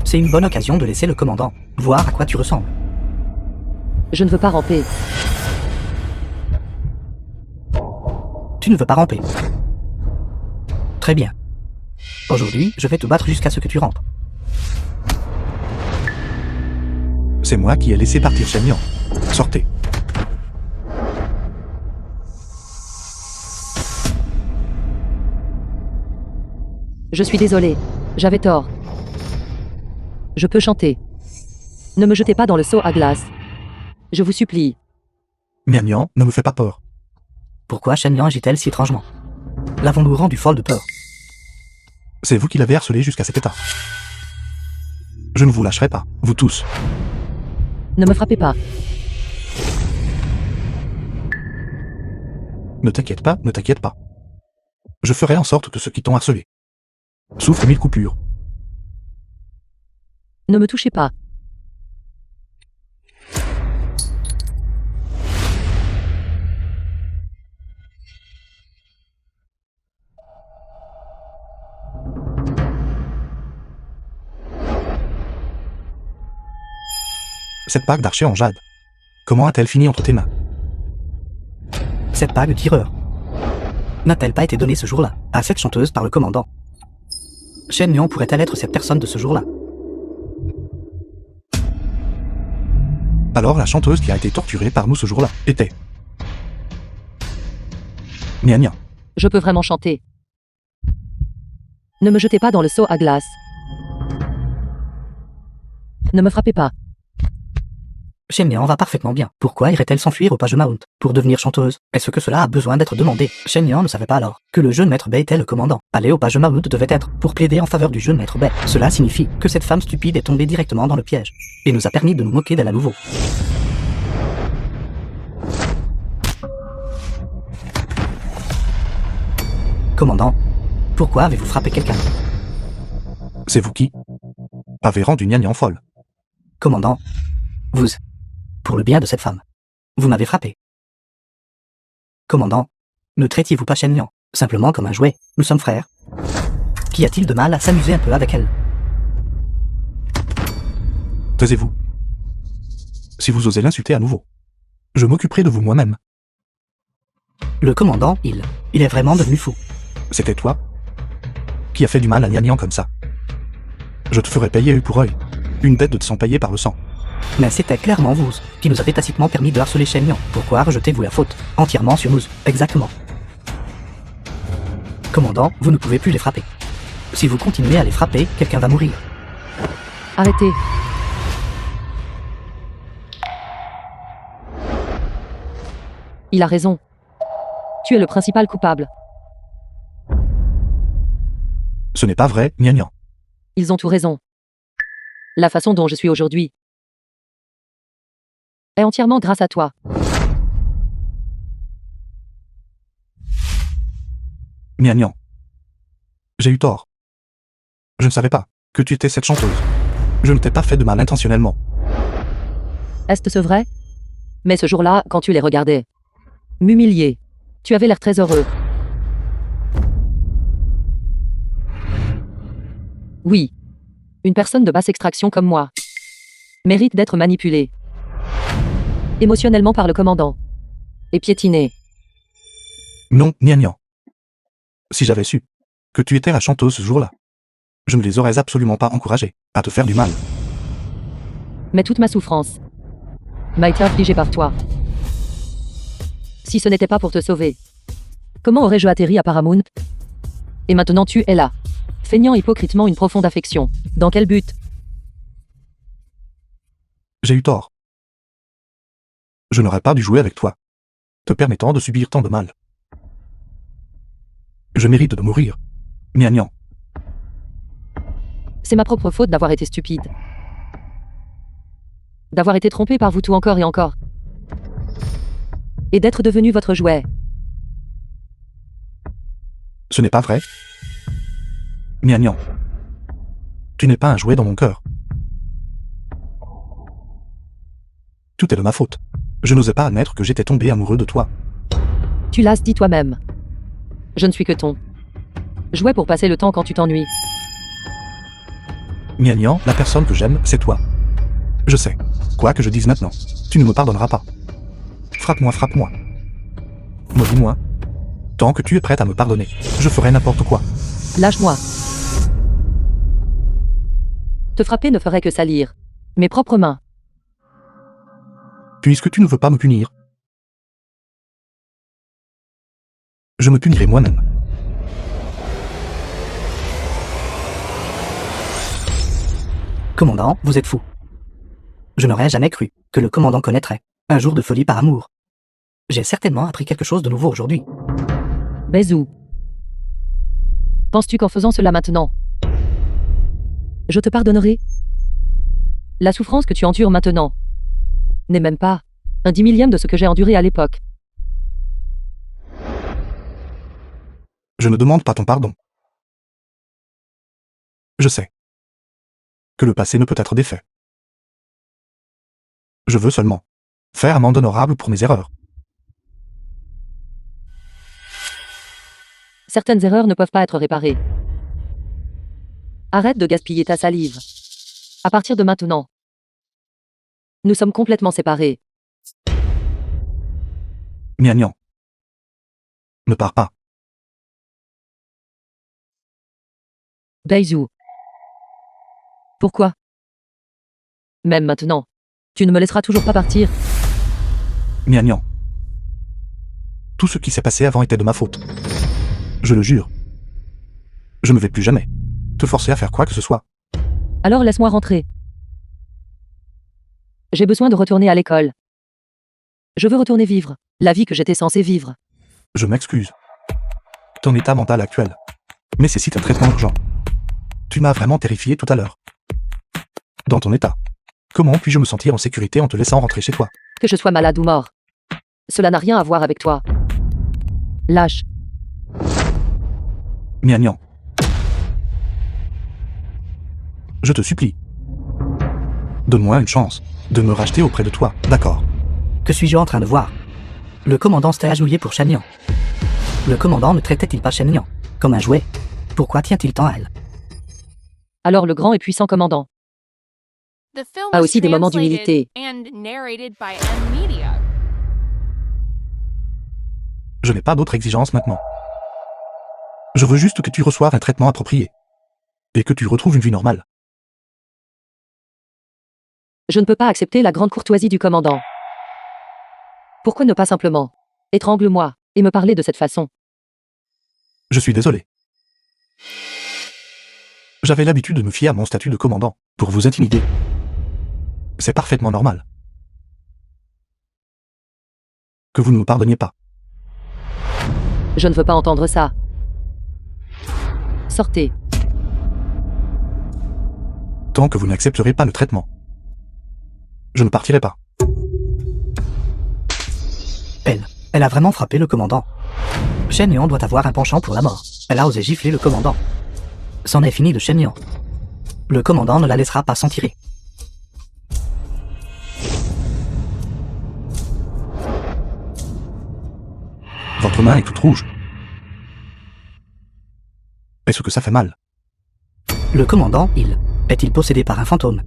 C: C'est une bonne occasion de laisser le commandant voir à quoi tu ressembles.
B: Je ne veux pas ramper.
C: Tu ne veux pas ramper. Très bien. Aujourd'hui, je vais te battre jusqu'à ce que tu rampes.
A: C'est moi qui ai laissé partir Shen-Liang. Sortez.
B: Je suis désolé. J'avais tort. Je peux chanter. Ne me jetez pas dans le seau à glace. Je vous supplie.
A: Mian-Liang, ne me fais pas peur.
C: Pourquoi Shen-Liang agit-elle si étrangement? L'avons-nous rendu folle de peur?
A: C'est vous qui l'avez harcelé jusqu'à cet état. Je ne vous lâcherai pas, vous tous.
B: Ne me frappez pas.
A: Ne t'inquiète pas, ne t'inquiète pas. Je ferai en sorte que ceux qui t'ont harcelé souffrent 1000 coupures.
B: Ne me touchez pas.
A: Cette bague d'archer en jade, comment a-t-elle fini entre tes mains?
C: Cette bague tireur n'a-t-elle pas été donnée ce jour-là à cette chanteuse par le commandant? Shen Niang pourrait-elle être cette personne de ce jour-là?
A: Alors la chanteuse qui a été torturée par nous ce jour-là était... Nia Nia.
B: Je peux vraiment chanter. Ne me jetez pas dans le seau à glace. Ne me frappez pas.
C: Shen Niang va parfaitement bien. Pourquoi irait-elle s'enfuir au page Mount pour devenir chanteuse? Est-ce que cela a besoin d'être demandé? Shen Niang ne savait pas alors que le jeune maître Bei était le commandant. Aller au page Mount devait être pour plaider en faveur du jeune maître Bei. Cela signifie que cette femme stupide est tombée directement dans le piège et nous a permis de nous moquer d'elle à nouveau. Commandant, pourquoi avez-vous frappé quelqu'un?
A: C'est vous qui avez rendu Nia Nia folle.
C: Commandant, vous... Pour le bien de cette femme, vous m'avez frappé. Commandant, ne traitiez-vous pas Shen Niang simplement comme un jouet? Nous sommes frères. Qu'y a-t-il de mal à s'amuser un peu avec elle?
A: Taisez-vous. Si vous osez l'insulter à nouveau, je m'occuperai de vous moi-même.
C: Le commandant, il est vraiment devenu fou.
A: C'était toi qui a fait du mal à Nia Nia comme ça. Je te ferai payer œil pour œil, une dette de sang payée par le sang.
C: Mais c'était clairement vous qui nous avez tacitement permis de harceler Shen Niang. Pourquoi rejetez-vous la faute entièrement sur nous? Exactement. Commandant, vous ne pouvez plus les frapper. Si vous continuez à les frapper, quelqu'un va mourir.
B: Arrêtez. Il a raison. Tu es le principal coupable.
A: Ce n'est pas vrai, Nia Nia.
B: Ils ont tout raison. La façon dont je suis aujourd'hui est entièrement grâce à toi.
A: Nia Nia. J'ai eu tort. Je ne savais pas que tu étais cette chanteuse. Je ne t'ai pas fait de mal intentionnellement.
B: Est-ce vrai? Mais ce jour-là, quand tu les regardais m'humilier, tu avais l'air très heureux. Oui. Une personne de basse extraction comme moi mérite d'être manipulée émotionnellement par le commandant et piétinée.
A: Non, Nia Nia. Si j'avais su que tu étais la chanteuse ce jour-là, je ne les aurais absolument pas encouragés à te faire du mal.
B: Mais toute ma souffrance m'a été infligée par toi. Si ce n'était pas pour te sauver, comment aurais-je atterri à Paramount? Et maintenant tu es là, feignant hypocritement une profonde affection. Dans quel but?
A: J'ai eu tort. Je n'aurais pas dû jouer avec toi, te permettant de subir tant de mal. Je mérite de mourir. Nia Nia.
B: C'est ma propre faute d'avoir été stupide. D'avoir été trompé par vous tout encore et encore. Et d'être devenu votre jouet.
A: Ce n'est pas vrai. Nia Nia. Tu n'es pas un jouet dans mon cœur. Tout est de ma faute. Je n'osais pas admettre que j'étais tombé amoureux de toi.
B: Tu l'as dit toi-même. Je ne suis que ton jouet pour passer le temps quand tu t'ennuies.
A: Nia Nia, la personne que j'aime, c'est toi. Je sais. Quoi que je dise maintenant, tu ne me pardonneras pas. Frappe-moi, frappe-moi. Maudis-moi. Tant que tu es prête à me pardonner, je ferai n'importe quoi.
B: Lâche-moi. Te frapper ne ferait que salir mes propres mains.
A: Puisque tu ne veux pas me punir, je me punirai moi-même.
C: Commandant, vous êtes fou. Je n'aurais jamais cru que le commandant connaîtrait un jour de folie par amour. J'ai certainement appris quelque chose de nouveau aujourd'hui.
B: Baisou. Penses-tu qu'en faisant cela maintenant, je te pardonnerai? La souffrance que tu endures maintenant n'est même pas un 10 000e de ce que j'ai enduré à l'époque.
A: Je ne demande pas ton pardon. Je sais que le passé ne peut être défait. Je veux seulement faire amende honorable pour mes erreurs.
B: Certaines erreurs ne peuvent pas être réparées. Arrête de gaspiller ta salive. À partir de maintenant, nous sommes complètement séparés.
A: Miagnan. Ne pars pas.
B: Baizhou. Pourquoi? Même maintenant, tu ne me laisseras toujours pas partir.
A: Miagnan. Tout ce qui s'est passé avant était de ma faute. Je le jure. Je ne vais plus jamais te forcer à faire quoi que ce soit.
B: Alors laisse-moi rentrer. J'ai besoin de retourner à l'école. Je veux retourner vivre la vie que j'étais censé vivre.
A: Je m'excuse. Ton état mental actuel nécessite un traitement urgent. Tu m'as vraiment terrifié tout à l'heure. Dans ton état, comment puis-je me sentir en sécurité en te laissant rentrer chez toi?
B: Que je sois malade ou mort, cela n'a rien à voir avec toi. Lâche.
A: Miagnan. Je te supplie. Donne-moi une chance de me racheter auprès de toi, d'accord?
C: Que suis-je en train de voir? Le commandant s'était agenouillé pour Shen Liang. Le commandant ne traitait-il pas Shen Liang comme un jouet? Pourquoi tient-il tant à elle?
B: Alors le grand et puissant commandant
D: The film
B: a
D: was
B: aussi des moments
D: translated
B: d'humilité.
D: and narrated by M-Media.
A: Je n'ai pas d'autre exigence maintenant. Je veux juste que tu reçoives un traitement approprié. Et que tu retrouves une vie normale.
B: Je ne peux pas accepter la grande courtoisie du commandant. Pourquoi ne pas simplement étrangle-moi et me parler de cette façon?
A: Je suis désolé. J'avais l'habitude de me fier à mon statut de commandant pour vous intimider. C'est parfaitement normal. Que vous ne me pardonniez pas.
B: Je ne veux pas entendre ça. Sortez.
A: Tant que vous n'accepterez pas le traitement, je ne partirai pas.
C: Elle a vraiment frappé le commandant. Shen Liang doit avoir un penchant pour la mort. Elle a osé gifler le commandant. C'en est fini de Shen Liang. Le commandant ne la laissera pas s'en tirer.
A: Votre main est toute rouge. Est-ce que ça fait mal?
C: Le commandant, est-il possédé par un fantôme?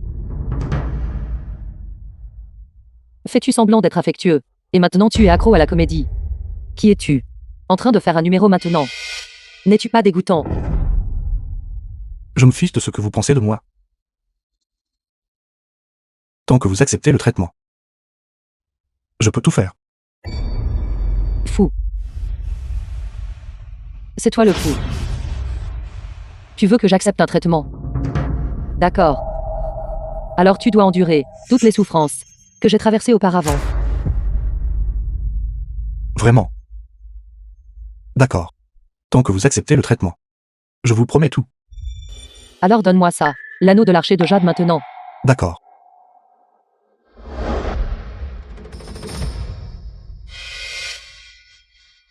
B: Fais-tu semblant d'être affectueux? Et maintenant tu es accro à la comédie. Qui es-tu? En train de faire un numéro maintenant? N'es-tu pas dégoûtant?
A: Je me fiche de ce que vous pensez de moi. Tant que vous acceptez le traitement, je peux tout faire.
B: Fou. C'est toi le fou. Tu veux que j'accepte un traitement? D'accord. Alors tu dois endurer toutes les souffrances que j'ai traversées auparavant.
A: Vraiment. D'accord. Tant que vous acceptez le traitement, je vous promets tout.
B: Alors donne-moi ça, l'anneau de l'archer de Jade maintenant.
A: D'accord.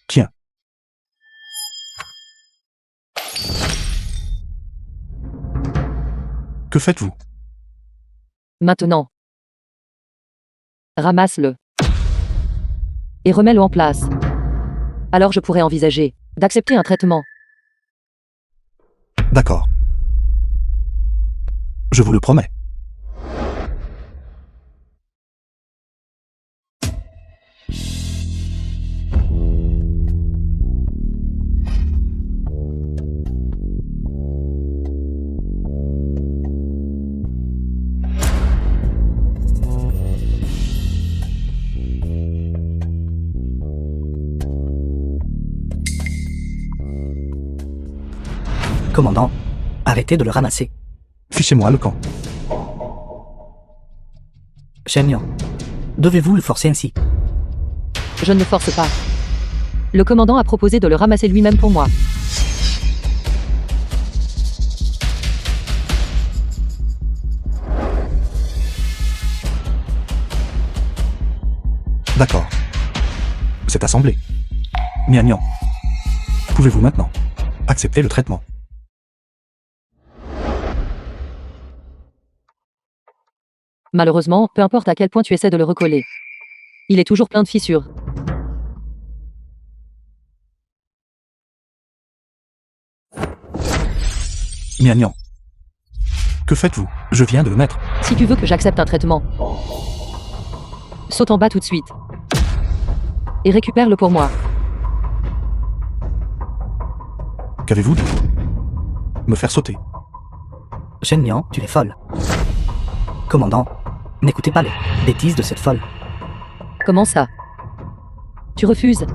A: Tiens. Que faites-vous?
B: Maintenant. Ramasse-le. Et remets-le en place. Alors je pourrais envisager d'accepter un traitement.
A: D'accord. Je vous le promets.
C: Commandant, arrêtez de le ramasser.
A: Fichez-moi le camp.
C: Shen Liang, devez-vous le forcer ainsi?
B: Je ne le force pas. Le commandant a proposé de le ramasser lui-même pour moi.
A: D'accord. C'est assemblé. Miagnan. Pouvez-vous maintenant accepter le traitement?
B: Malheureusement, peu importe à quel point tu essaies de le recoller. Il est toujours plein de fissures.
A: Miagnan. Que faites-vous? Je viens de le mettre.
B: Si tu veux que j'accepte un traitement, saute en bas tout de suite. Et récupère-le pour moi.
A: Qu'avez-vous dit? Me faire sauter.
C: Shen Liang, tu es folle. Commandant, n'écoutez pas les bêtises de cette folle.
B: Comment ça? Tu refuses?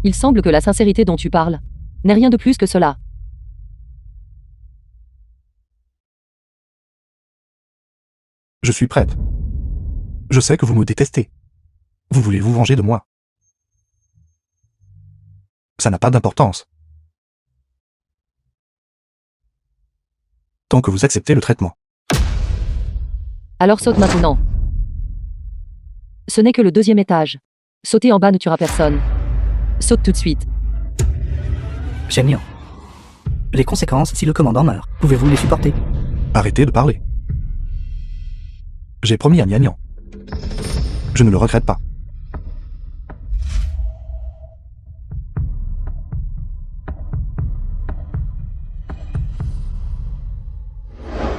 B: Il semble que la sincérité dont tu parles n'est rien de plus que cela.
A: Je suis prête. Je sais que vous me détestez. Vous voulez vous venger de moi. Ça n'a pas d'importance. Tant que vous acceptez le traitement.
B: Alors saute maintenant. Ce n'est que le 2e étage. Sauter en bas ne tuera personne. Saute tout de suite.
C: Shen Liang. Les conséquences si le commandant meurt, pouvez-vous les supporter?
A: Arrêtez de parler. J'ai promis à Miagnan. Je ne le regrette pas.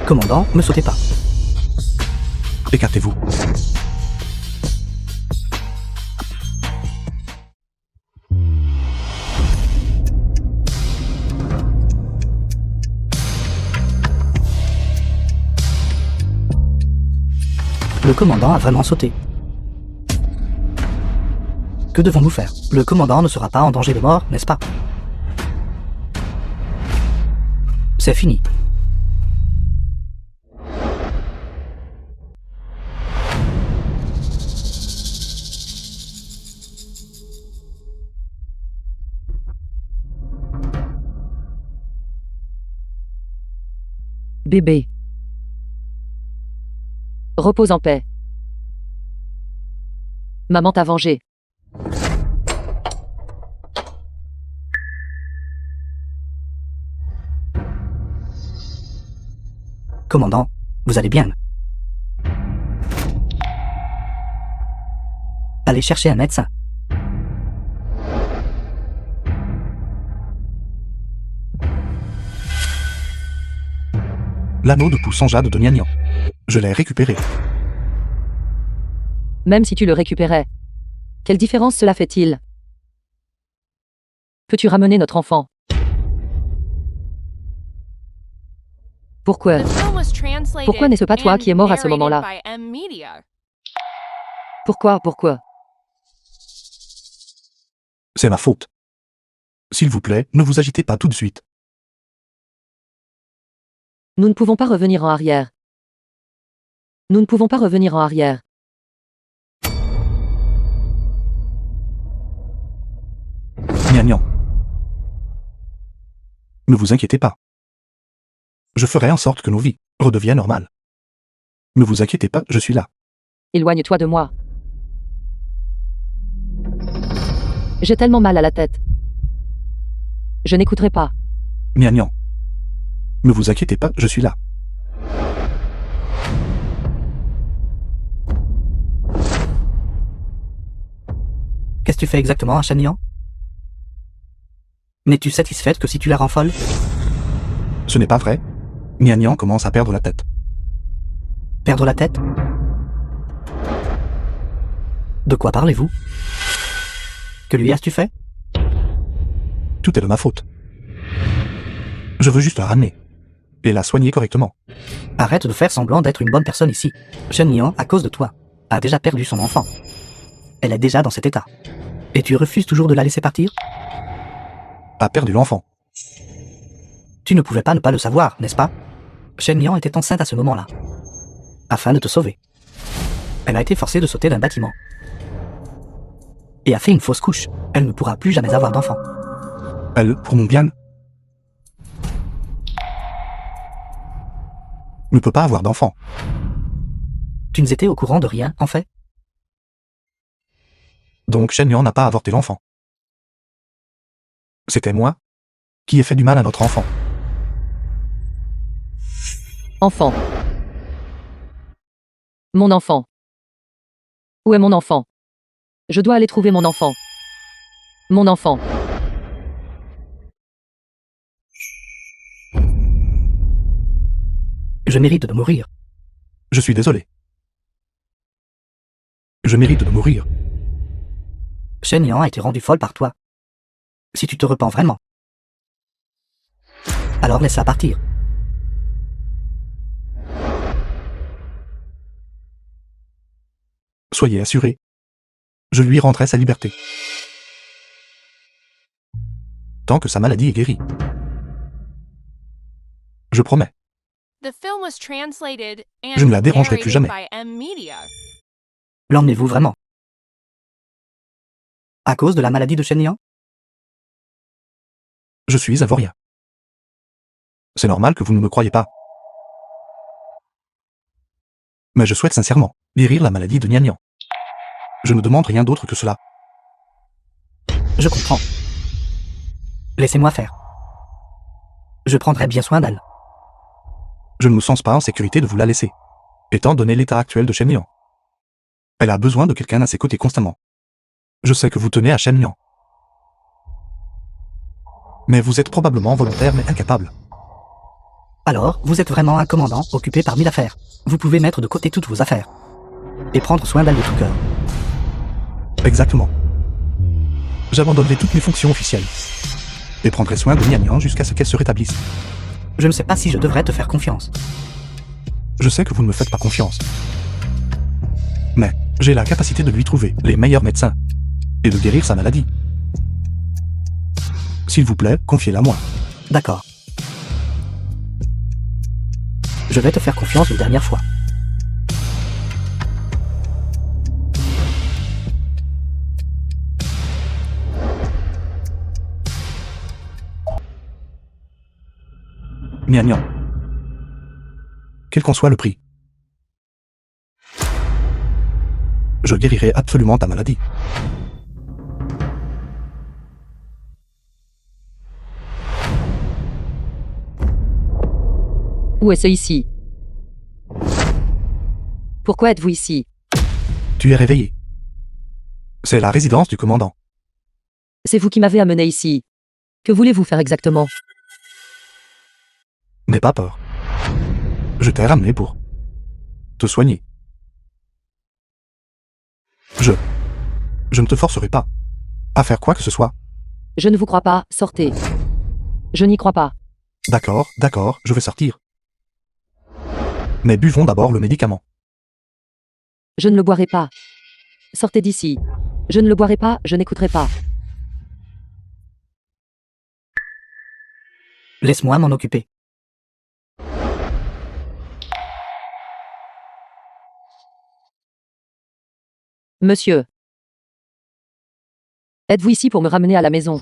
C: Commandant, ne sautez pas.
A: Écartez-vous.
C: Le commandant a vraiment sauté. Que devons-nous faire? Le commandant ne sera pas en danger de mort, n'est-ce pas? C'est fini.
B: Bébé. Repose en paix. Maman t'a vengé.
C: Commandant, vous allez bien. Allez chercher un médecin.
A: L'anneau de pousson jade de Miagnan. Je l'ai récupéré.
B: Même si tu le récupérais. Quelle différence cela fait-il? Peux-tu ramener notre enfant? Pourquoi?
D: The film was translated
B: Pourquoi n'est-ce pas toi
D: and
B: qui es mort à ce
D: narrated
B: moment-là?
D: by M Media.
B: Pourquoi?
A: C'est ma faute. S'il vous plaît, ne vous agitez pas tout de suite.
B: Nous ne pouvons pas revenir en arrière. Nous ne pouvons pas revenir en arrière.
A: Miagnan. Ne vous inquiétez pas. Je ferai en sorte que nos vies redeviennent normales. Ne vous inquiétez pas, je suis là.
B: Éloigne-toi de moi. J'ai tellement mal à la tête. Je n'écouterai pas.
A: Miagnan. Ne vous inquiétez pas, je suis là.
C: Qu'est-ce que tu fais exactement à Shen Liang? N'es-tu satisfaite que si tu la rends folle?
A: Ce n'est pas vrai. Miagnan commence à perdre la tête.
C: Perdre la tête? De quoi parlez-vous? Que lui as-tu fait?
A: Tout est de ma faute. Je veux juste la ramener. Et la soigner correctement.
C: Arrête de faire semblant d'être une bonne personne ici. Shen Liang, à cause de toi, a déjà perdu son enfant. Elle est déjà dans cet état. Et tu refuses toujours de la laisser partir?
A: A perdu l'enfant.
C: Tu ne pouvais pas ne pas le savoir, n'est-ce pas? Shen Liang était enceinte à ce moment-là. Afin de te sauver. Elle a été forcée de sauter d'un bâtiment. Et a fait une fausse couche. Elle ne pourra plus jamais avoir d'enfant.
A: Elle, pour mon bien, ne peut pas avoir d'enfant.
C: Tu n'étais au courant de rien, en fait?
A: Donc Shen Liang n'a pas avorté l'enfant. C'était moi qui ai fait du mal à notre enfant.
B: Enfant. Mon enfant. Où est mon enfant? Je dois aller trouver mon enfant. Mon enfant.
C: Je mérite de mourir.
A: Je suis désolé. Je mérite de mourir.
C: Shen Liang a été rendue folle par toi. Si tu te repens vraiment, alors laisse-la partir.
A: Soyez assurés. Je lui rendrai sa liberté. Tant que sa maladie est guérie. Je promets.
D: The film was translated and
A: Je ne la dérangerai plus
D: narrated
A: jamais.
D: by M Media.
C: L'emmenez-vous vraiment? À cause de la maladie de Shen Liang?
A: Je suis avorien. C'est normal que vous ne me croyez pas. Mais je souhaite sincèrement guérir la maladie de Nian Liang. Je ne demande rien d'autre que cela.
C: Je comprends. Laissez-moi faire. Je prendrai bien soin d'elle.
A: Je ne me sens pas en sécurité de vous la laisser, étant donné l'état actuel de Shen Liang. Elle a besoin de quelqu'un à ses côtés constamment. Je sais que vous tenez à Shen Liang. Mais vous êtes probablement volontaire mais incapable.
C: Alors, vous êtes vraiment un commandant occupé par 1000 affaires. Vous pouvez mettre de côté toutes vos affaires. Et prendre soin d'elle de tout cœur.
A: Exactement. J'abandonnerai toutes mes fonctions officielles. Et prendrai soin de Nian Liang jusqu'à ce qu'elle se rétablisse.
C: Je ne sais pas si je devrais te faire confiance.
A: Je sais que vous ne me faites pas confiance. Mais j'ai la capacité de lui trouver les meilleurs médecins et de guérir sa maladie. S'il vous plaît, confiez-la moi.
C: D'accord. Je vais te faire confiance une dernière fois.
A: Nian Liang. Quel qu'en soit le prix. Je guérirai absolument ta maladie.
B: Où est-ce ici? Pourquoi êtes-vous ici?
A: Tu es réveillé. C'est la résidence du commandant.
B: C'est vous qui m'avez amené ici. Que voulez-vous faire exactement?
A: N'aie pas peur. Je t'ai ramené pour te soigner. Je ne te forcerai pas à faire quoi que ce soit.
B: Je ne vous crois pas, sortez. Je n'y crois pas.
A: D'accord, je vais sortir. Mais buvons d'abord le médicament.
B: Je ne le boirai pas. Sortez d'ici. Je ne le boirai pas, je n'écouterai pas.
C: Laisse-moi m'en occuper.
B: Monsieur. Êtes-vous ici pour me ramener à la maison?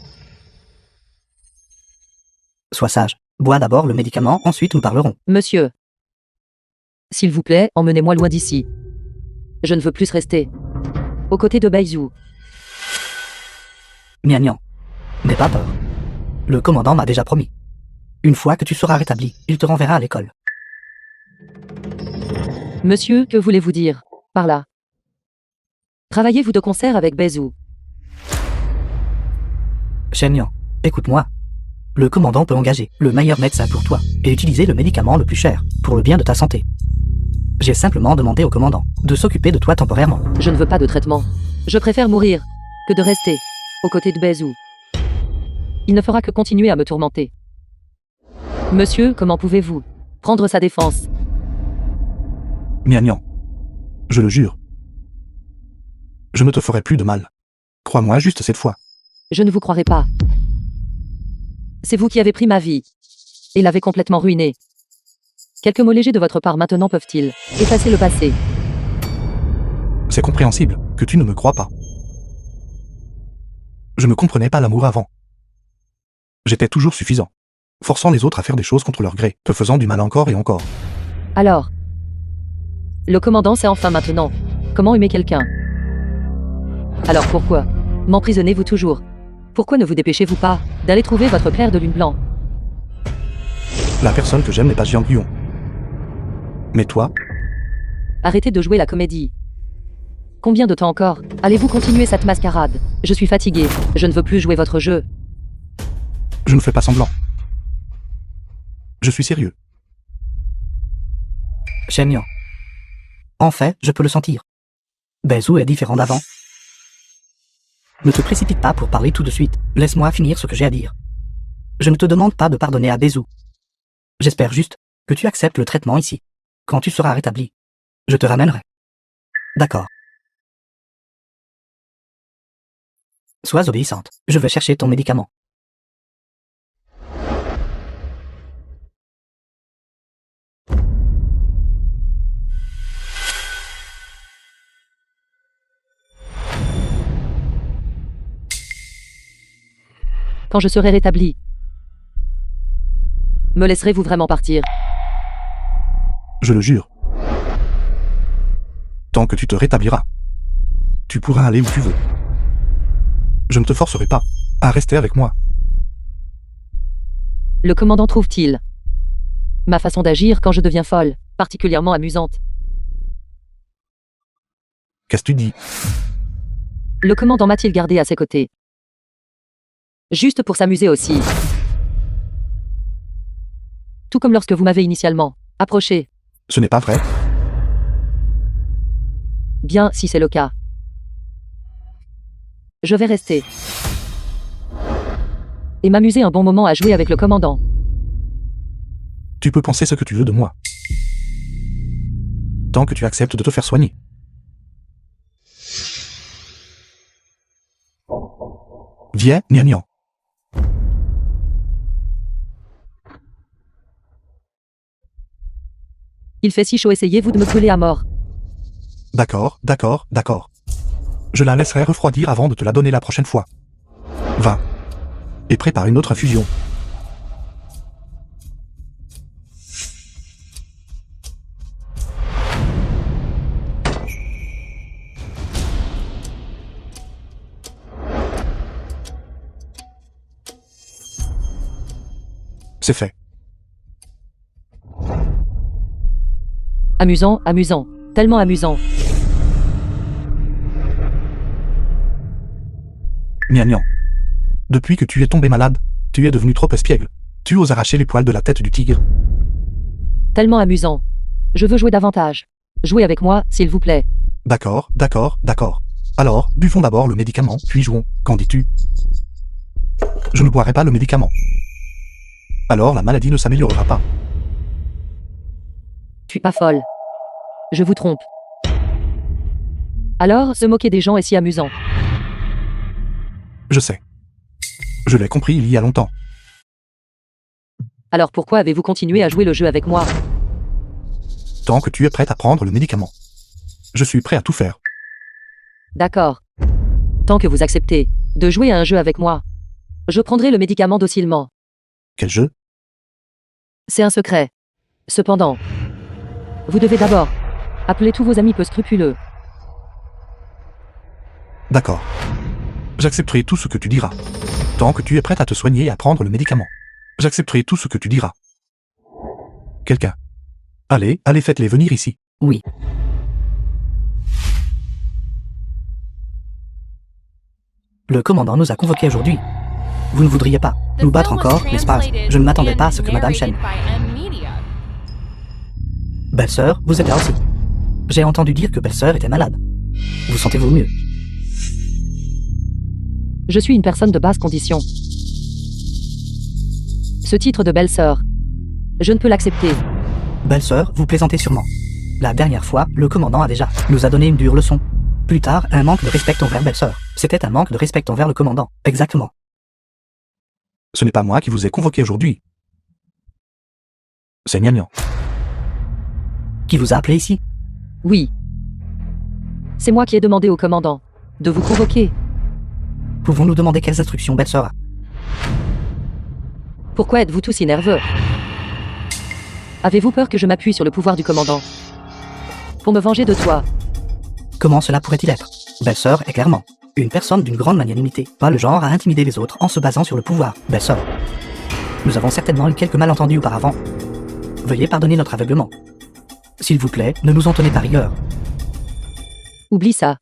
C: Sois sage. Bois d'abord le médicament, ensuite nous parlerons.
B: Monsieur. S'il vous plaît, emmenez-moi loin d'ici. Je ne veux plus rester. Aux côtés de Baizhou.
C: Nian Liang. N'aie pas peur. Le commandant m'a déjà promis. Une fois que tu seras rétabli, il te renverra à l'école.
B: Monsieur, que voulez-vous dire par là? Travaillez-vous de concert avec Baizhou?
C: Shen Liang, écoute-moi. Le commandant peut engager le meilleur médecin pour toi et utiliser le médicament le plus cher pour le bien de ta santé. J'ai simplement demandé au commandant de s'occuper de toi temporairement.
B: Je ne veux pas de traitement. Je préfère mourir que de rester aux côtés de Baizhou. Il ne fera que continuer à me tourmenter. Monsieur, comment pouvez-vous prendre sa défense?
A: Nian Liang. Je le jure. Je ne te ferai plus de mal. Crois-moi juste cette fois.
B: Je ne vous croirai pas. C'est vous qui avez pris ma vie et l'avez complètement ruinée. Quelques mots légers de votre part maintenant peuvent-ils effacer le passé?
A: C'est compréhensible que tu ne me crois pas. Je ne comprenais pas l'amour avant. J'étais toujours suffisant, forçant les autres à faire des choses contre leur gré, te faisant du mal encore et encore.
B: Alors, le commandant sait enfin maintenant comment aimer quelqu'un. Alors pourquoi m'emprisonnez-vous toujours? Pourquoi ne vous dépêchez-vous pas d'aller trouver votre clair de lune blanc?
A: La personne que j'aime n'est pas Jiang Yuan. Mais toi,
B: Arrêtez de jouer la comédie. Combien de temps encore allez-vous continuer cette mascarade? Je suis fatigué, je ne veux plus jouer votre jeu.
A: je ne fais pas semblant. Je suis sérieux.
C: Shen Yang. En fait, je peux le sentir. Bezu est différent d'avant. Ne te précipite pas pour parler tout de suite. Laisse-moi finir ce que j'ai à dire. Je ne te demande pas de pardonner à Bezu. J'espère juste que tu acceptes le traitement ici. Quand tu seras rétabli, je te ramènerai. D'accord. Sois obéissante. Je vais chercher ton médicament.
B: Quand je serai rétabli, me laisserez-vous vraiment partir?
A: Je le jure. Tant que tu te rétabliras, tu pourras aller où tu veux. Je ne te forcerai pas à rester avec moi.
B: Le commandant trouve-t-il ma façon d'agir quand je deviens folle particulièrement amusante?
A: Qu'est-ce que tu dis?
B: Le commandant m'a-t-il gardé à ses côtés? Juste pour s'amuser aussi. Tout comme lorsque vous m'avez initialement approché.
A: Ce n'est pas vrai.
B: Bien, si c'est le cas. Je vais rester. Et m'amuser un bon moment à jouer avec le commandant.
A: Tu peux penser ce que tu veux de moi. Tant que tu acceptes de te faire soigner. Viens, Nian Nian.
B: Il fait si chaud, essayez-vous de me brûler à mort.
A: D'accord, d'accord, d'accord. Je la laisserai refroidir avant de te la donner la prochaine fois. Va. Et prépare une autre infusion. C'est fait.
B: Amusant, amusant. Tellement amusant.
A: Nian Nian. Depuis que tu es tombé malade, tu es devenu trop espiègle. Tu oses arracher les poils de la tête du tigre.
B: Tellement amusant. Je veux jouer davantage. Jouez avec moi, s'il vous plaît.
A: D'accord, d'accord, d'accord. Alors, buvons d'abord le médicament, puis jouons. Qu'en dis-tu? Je ne boirai pas le médicament. Alors la maladie ne s'améliorera pas.
B: Je suis pas folle. Je vous trompe. Alors, se moquer des gens est si amusant.
A: Je sais. Je l'ai compris il y a longtemps.
B: Alors pourquoi avez-vous continué à jouer le jeu avec moi?
A: Tant que tu es prête à prendre le médicament. Je suis prêt à tout faire.
B: D'accord. Tant que vous acceptez de jouer à un jeu avec moi, je prendrai le médicament docilement.
A: Quel jeu?
B: C'est un secret. Cependant, vous devez d'abord appeler tous vos amis peu scrupuleux.
A: D'accord. J'accepterai tout ce que tu diras. Tant que tu es prête à te soigner et à prendre le médicament. J'accepterai tout ce que tu diras. Quelqu'un. Allez, allez, faites-les venir ici.
C: Oui. Le commandant nous a convoqués aujourd'hui. Vous ne voudriez pas nous battre encore, n'est-ce pas? Je ne m'attendais pas à ce que Madame Shen. Belle-sœur, vous êtes là aussi. J'ai entendu dire que belle-sœur était malade. Vous sentez-vous mieux?
B: Je suis une personne de basse condition. Ce titre de belle-sœur, je ne peux l'accepter.
C: Belle-sœur, vous plaisantez sûrement. La dernière fois, le commandant a déjà nous a donné une dure leçon. Plus tard, un manque de respect envers belle-sœur. C'était un manque de respect envers le commandant. Exactement.
A: Ce n'est pas moi qui vous ai convoqué aujourd'hui. C'est Nian Nian.
C: Qui vous a appelé ici?
B: Oui. C'est moi qui ai demandé au commandant de vous convoquer.
C: Pouvons-nous demander quelles instructions belle-sœur a?
B: Pourquoi êtes-vous tous si nerveux? Avez-vous peur que je m'appuie sur le pouvoir du commandant pour me venger de toi?
C: Comment cela pourrait-il être? Belle-sœur est clairement Une personne d'une grande magnanimité, pas le genre à intimider les autres en se basant sur le pouvoir. Belle-sœur. Nous avons certainement eu quelques malentendus auparavant. Veuillez pardonner notre aveuglement. S'il vous plaît, ne nous en tenez pas rigueur.
B: Oublie ça.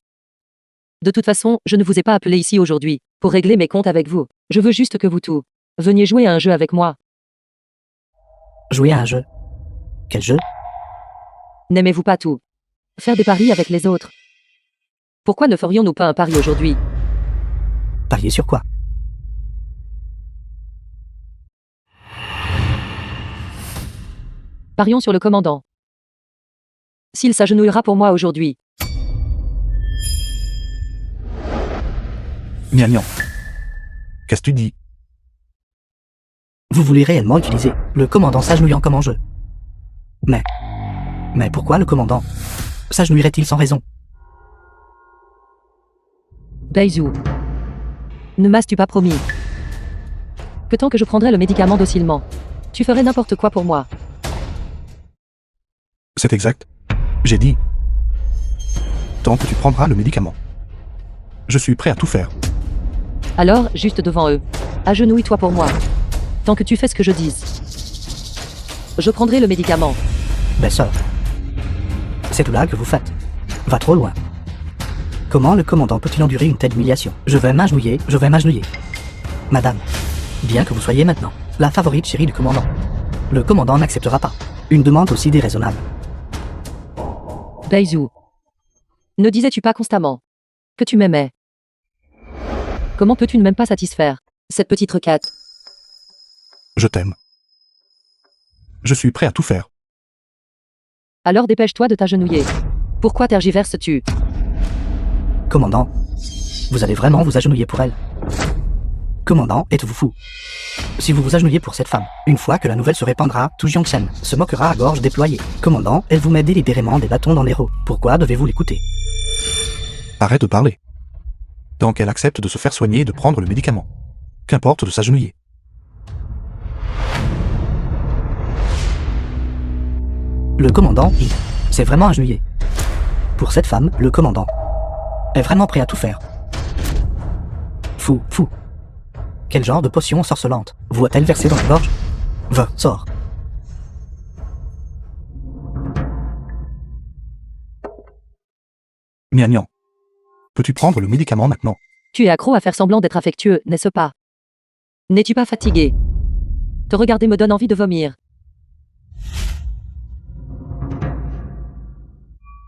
B: De toute façon, je ne vous ai pas appelé ici aujourd'hui pour régler mes comptes avec vous. Je veux juste que vous tous veniez jouer à un jeu avec moi.
C: Jouer à un jeu. Quel jeu?
B: N'aimez-vous pas tout faire des paris avec les autres? Pourquoi ne ferions-nous pas un pari aujourd'hui?
C: Parier sur quoi?
B: Parions sur le commandant. S'il s'agenouillera pour moi aujourd'hui.
A: Miagnan. Qu'est-ce que tu dis?
C: Vous voulez réellement utiliser le commandant s'agenouillant comme en jeu? Mais pourquoi le commandant s'agenouillerait-il sans raison?
B: Baizhu. Ne m'as-tu pas promis que tant que je prendrais le médicament docilement, tu ferais n'importe quoi pour moi?
A: C'est exact. J'ai dit. Tant que tu prendras le médicament. Je suis prêt à tout faire.
B: Alors, juste devant eux, agenouille-toi pour moi. Tant que tu fais ce que je dise. Je prendrai le médicament.
C: Belle-sœur. C'est tout là que vous faites. Va trop loin. Comment le commandant peut-il endurer une telle humiliation? Je vais m'agenouiller, je vais m'agenouiller. Madame, bien que vous soyez maintenant la favorite chérie du commandant, le commandant n'acceptera pas une demande aussi déraisonnable.
B: Baizhu. Ne disais-tu pas constamment que tu m'aimais? Comment peux-tu ne même pas satisfaire cette petite requête?
A: Je t'aime. Je suis prêt à tout faire.
B: Alors dépêche-toi de t'agenouiller. Pourquoi tergiverses-tu?
C: Commandant, vous allez vraiment vous agenouiller pour elle? Commandant, êtes-vous fou? Si vous vous agenouillez pour cette femme, une fois que la nouvelle se répandra, tout Jiangchen se moquera à gorge déployée. Commandant, elle vous met délibérément des bâtons dans les roues. Pourquoi devez-vous l'écouter?
A: Arrête de parler. Tant qu'elle accepte de se faire soigner et de prendre le médicament. Qu'importe de s'agenouiller.
C: Le commandant, il s'est vraiment agenouillé. Pour cette femme, le commandant est vraiment prêt à tout faire. Fou. Quel genre de potion ensorcelante vous a-t-elle versé dans la gorge? Va, sors.
A: Miagnan. Peux-tu prendre le médicament maintenant?
B: Tu es accro à faire semblant d'être affectueux, n'est-ce pas? N'es-tu pas fatigué? Te regarder me donne envie de vomir.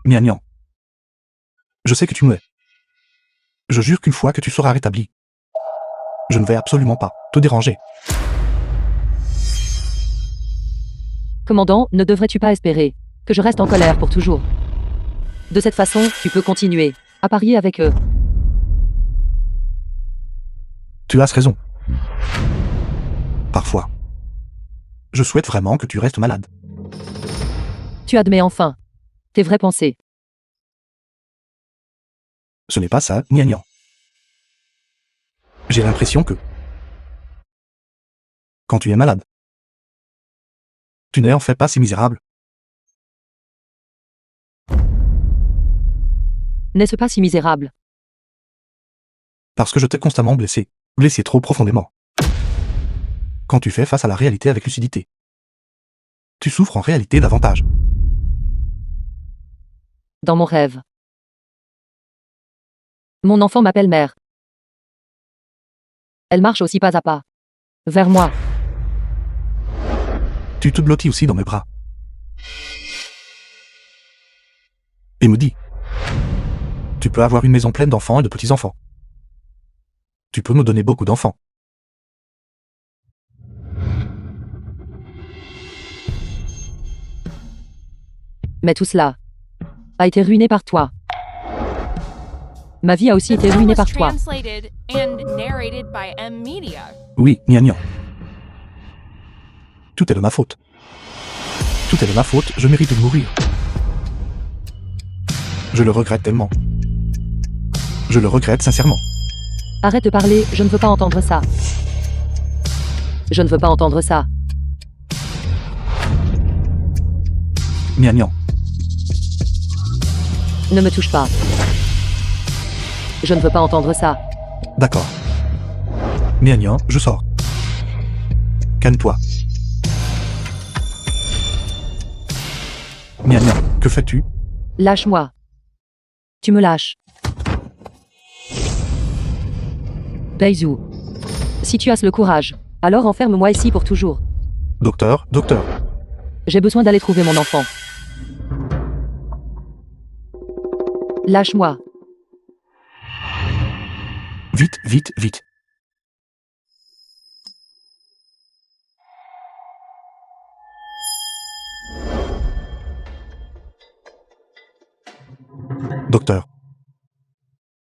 A: Miagnan. Je sais que tu me hais. Je jure qu'une fois que tu seras rétabli, je ne vais absolument pas te déranger.
B: Commandant, ne devrais-tu pas espérer que je reste en colère pour toujours? De cette façon, tu peux continuer à parier avec eux.
A: Tu as raison. Parfois. Je souhaite vraiment que tu restes malade.
B: Tu admets enfin tes vraies pensées.
A: Ce n'est pas ça, Miagnan. J'ai l'impression que, quand tu es malade, tu n'es en fait pas si misérable.
B: N'est-ce pas si misérable?
A: Parce que je t'ai constamment blessé trop profondément. Quand tu fais face à la réalité avec lucidité, tu souffres en réalité davantage.
B: Dans mon rêve. Mon enfant m'appelle mère. Elle marche aussi pas à pas vers moi.
A: Tu te blottis aussi dans mes bras. Et me dis, tu peux avoir une maison pleine d'enfants et de petits-enfants. Tu peux me donner beaucoup d'enfants.
B: Mais tout cela a été ruiné par toi. Ma vie a aussi été ruinée par toi.
D: Translated and narrated by M Media.
A: Oui, Miagnan. Tout est de ma faute. Tout est de ma faute, je mérite de mourir. Je le regrette tellement. Je le regrette sincèrement.
B: Arrête de parler, je ne veux pas entendre ça. Je ne veux pas entendre ça.
A: Miagnan.
B: Ne me touche pas. Je ne veux pas entendre ça.
A: D'accord. Miagnan, je sors. Calme-toi. Miagnan, que fais-tu?
B: Lâche-moi. Tu me lâches. Beizu. Si tu as le courage, alors enferme-moi ici pour toujours.
A: Docteur, docteur.
B: J'ai besoin d'aller trouver mon enfant. Lâche-moi.
A: Vite, vite, vite. Docteur.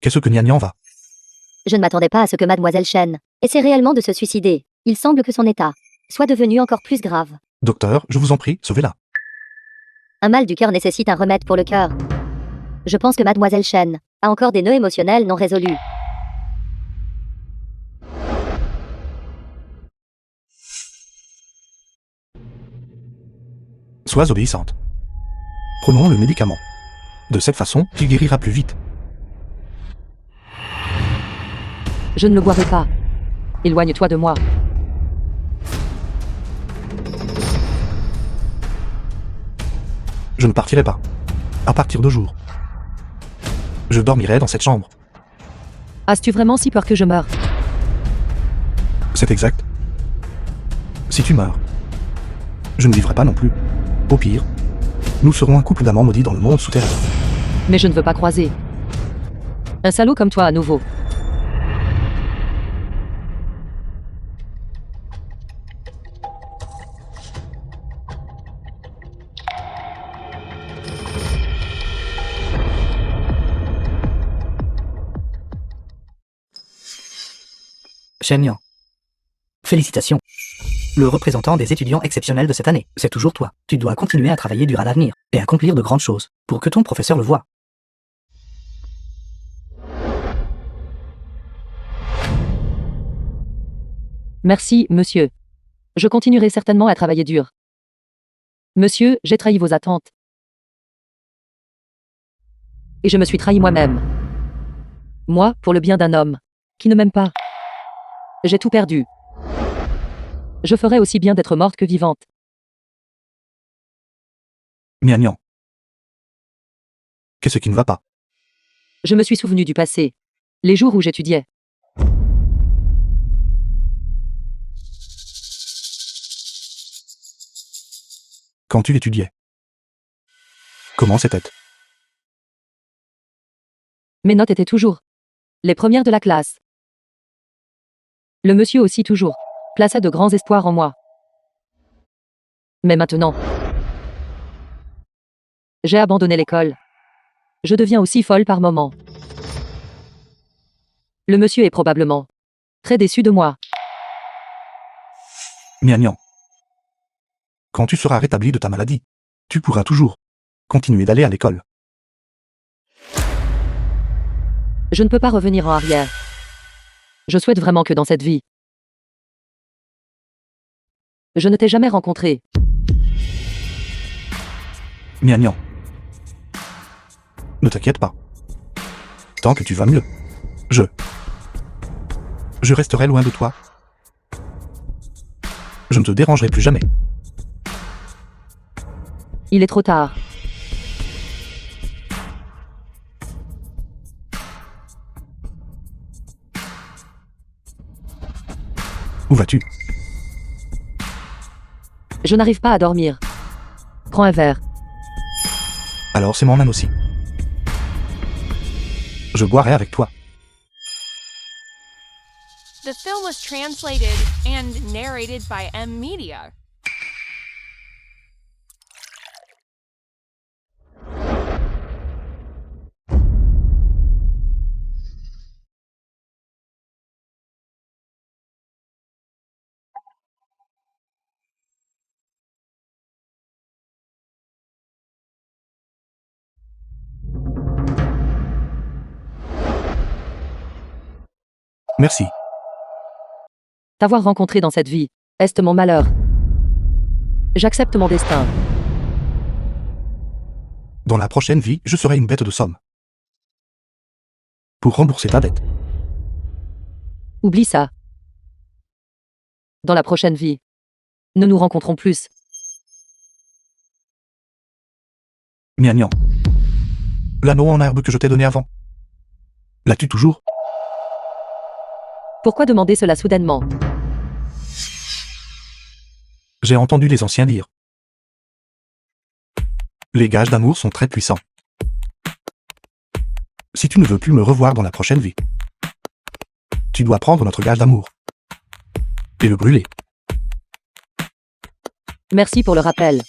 A: Qu'est-ce que Miagnan va?
E: Je ne m'attendais pas à ce que mademoiselle Chen essaie réellement de se suicider. Il semble que son état soit devenu encore plus grave.
A: Docteur, je vous en prie, sauvez-la.
E: Un mal du cœur nécessite un remède pour le cœur. Je pense que mademoiselle Chen a encore des nœuds émotionnels non résolus.
A: Sois obéissante. Prenons le médicament. De cette façon, il guérira plus vite.
B: Je ne le boirai pas. Éloigne-toi de moi.
A: Je ne partirai pas. À partir de jour. Je dormirai dans cette chambre.
B: As-tu vraiment si peur que je meure?
A: C'est exact. Si tu meurs, je ne vivrai pas non plus. Au pire, nous serons un couple d'amants maudits dans le monde souterrain.
B: Mais je ne veux pas croiser un salaud comme toi à nouveau.
C: Shen-Yan. Félicitations. Le représentant des étudiants exceptionnels de cette année, c'est toujours toi. Tu dois continuer à travailler dur à l'avenir et accomplir de grandes choses pour que ton professeur le voie.
B: Merci, monsieur. Je continuerai certainement à travailler dur. Monsieur, j'ai trahi vos attentes. Et je me suis trahi moi-même. Moi, pour le bien d'un homme qui ne m'aime pas. J'ai tout perdu. Je ferais aussi bien d'être morte que vivante.
A: Miagnan. Qu'est-ce qui ne va pas?
B: Je me suis souvenu du passé. Les jours où j'étudiais.
A: Quand tu étudiais. Comment c'était?
B: Mes notes étaient toujours les premières de la classe. Le monsieur aussi toujours plaçait de grands espoirs en moi. Mais maintenant, j'ai abandonné l'école. Je deviens aussi folle par moments. Le monsieur est probablement très déçu de moi.
A: Miagnan. Quand tu seras rétabli de ta maladie, tu pourras toujours continuer d'aller à l'école.
B: Je ne peux pas revenir en arrière. Je souhaite vraiment que dans cette vie, je ne t'ai jamais rencontré.
A: Miagnan. Ne t'inquiète pas. Tant que tu vas mieux, je resterai loin de toi. Je ne te dérangerai plus jamais.
B: Il est trop tard.
A: Où vas-tu?
B: Je n'arrive pas à dormir. Prends un verre.
A: Alors c'est moi-même aussi. Je boirai avec toi.
D: The film was translated and narrated by M Media.
A: Merci.
B: T'avoir rencontré dans cette vie est mon malheur. J'accepte mon destin.
A: Dans la prochaine vie, je serai une bête de somme. pour rembourser ta dette.
B: Oublie ça. Dans la prochaine vie, ne nous rencontrons plus.
A: Miagnan. L'anneau en herbe que je t'ai donné avant. L'as-tu toujours?
B: Pourquoi demander cela soudainement?
A: J'ai entendu les anciens dire. Les gages d'amour sont très puissants. Si tu ne veux plus me revoir dans la prochaine vie, tu dois prendre notre gage d'amour et le brûler.
B: Merci pour le rappel.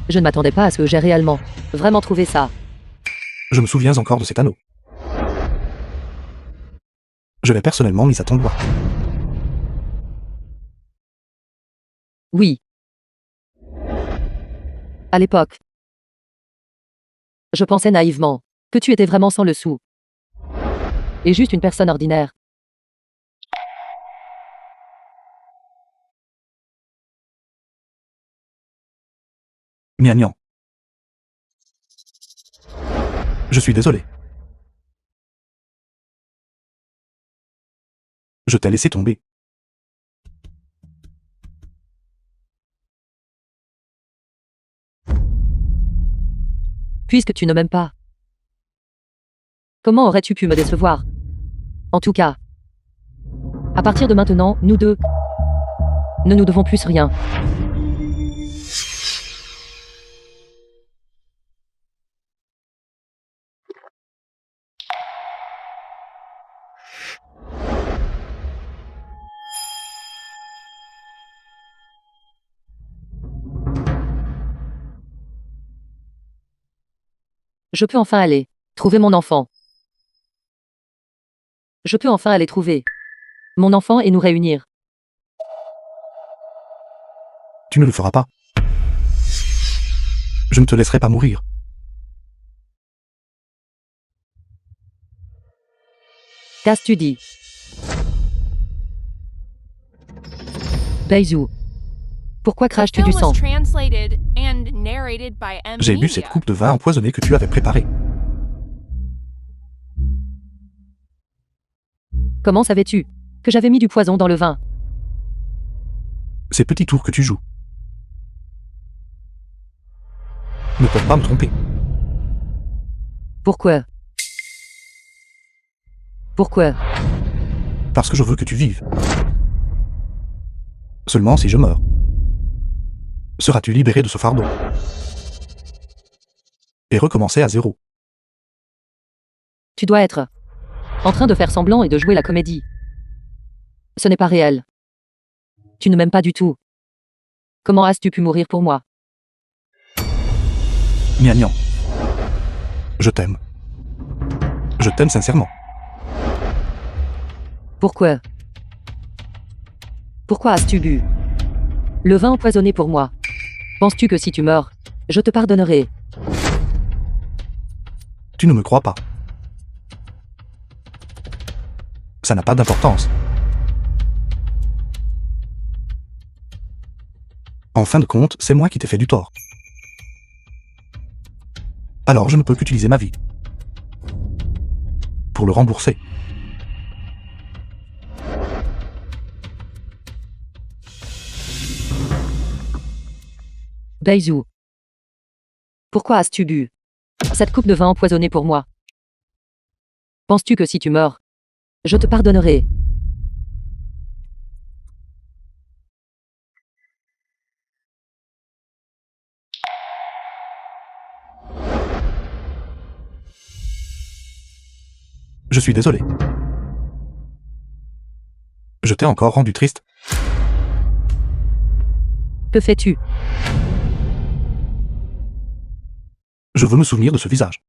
B: Je ne m'attendais pas à ce que j'ai vraiment trouvé ça.
A: Je me souviens encore de cet anneau. Je l'ai personnellement mis à ton doigt.
B: Oui. À l'époque, je pensais naïvement que tu étais vraiment sans le sou. Et juste une personne ordinaire.
A: Miagnan. Je suis désolé. Je t'ai laissé tomber.
B: Puisque tu ne m'aimes pas. Comment aurais-tu pu me décevoir? En tout cas, à partir de maintenant, nous deux ne nous devons plus rien. Je peux enfin aller trouver mon enfant. Je peux enfin aller trouver mon enfant et nous réunir.
A: Tu ne le feras pas. Je ne te laisserai pas mourir.
B: Qu'as-tu dit? Beizou. Pourquoi
D: The
B: craches-tu
D: film
B: du
D: was
B: sang?
D: translated and narrated by M.
A: J'ai bu cette coupe de vin empoisonné que tu avais préparée.
B: Comment savais-tu que j'avais mis du poison dans le vin?
A: Ces petits tours que tu joues ne peuvent pas me tromper.
B: Pourquoi? Pourquoi?
A: Parce que je veux que tu vives. Seulement si je meurs, seras-tu libéré de ce fardeau et recommencer à zéro.
B: Tu dois être en train de faire semblant et de jouer la comédie. Ce n'est pas réel. Tu ne m'aimes pas du tout. Comment as-tu pu mourir pour moi?
A: Miagnan. Je t'aime. Je t'aime sincèrement.
B: Pourquoi? Pourquoi as-tu bu le vin empoisonné pour moi? Penses-tu que si tu meurs, je te pardonnerai?
A: Tu ne me crois pas. Ça n'a pas d'importance. En fin de compte, c'est moi qui t'ai fait du tort. Alors je ne peux qu'utiliser ma vie pour le rembourser.
B: Beizou. Pourquoi as-tu bu cette coupe de vin empoisonnée pour moi? Penses-tu que si tu meurs, je te pardonnerai?
A: Je suis désolé. Je t'ai encore rendu triste.
B: Que fais-tu?
A: Je veux me souvenir de ce visage.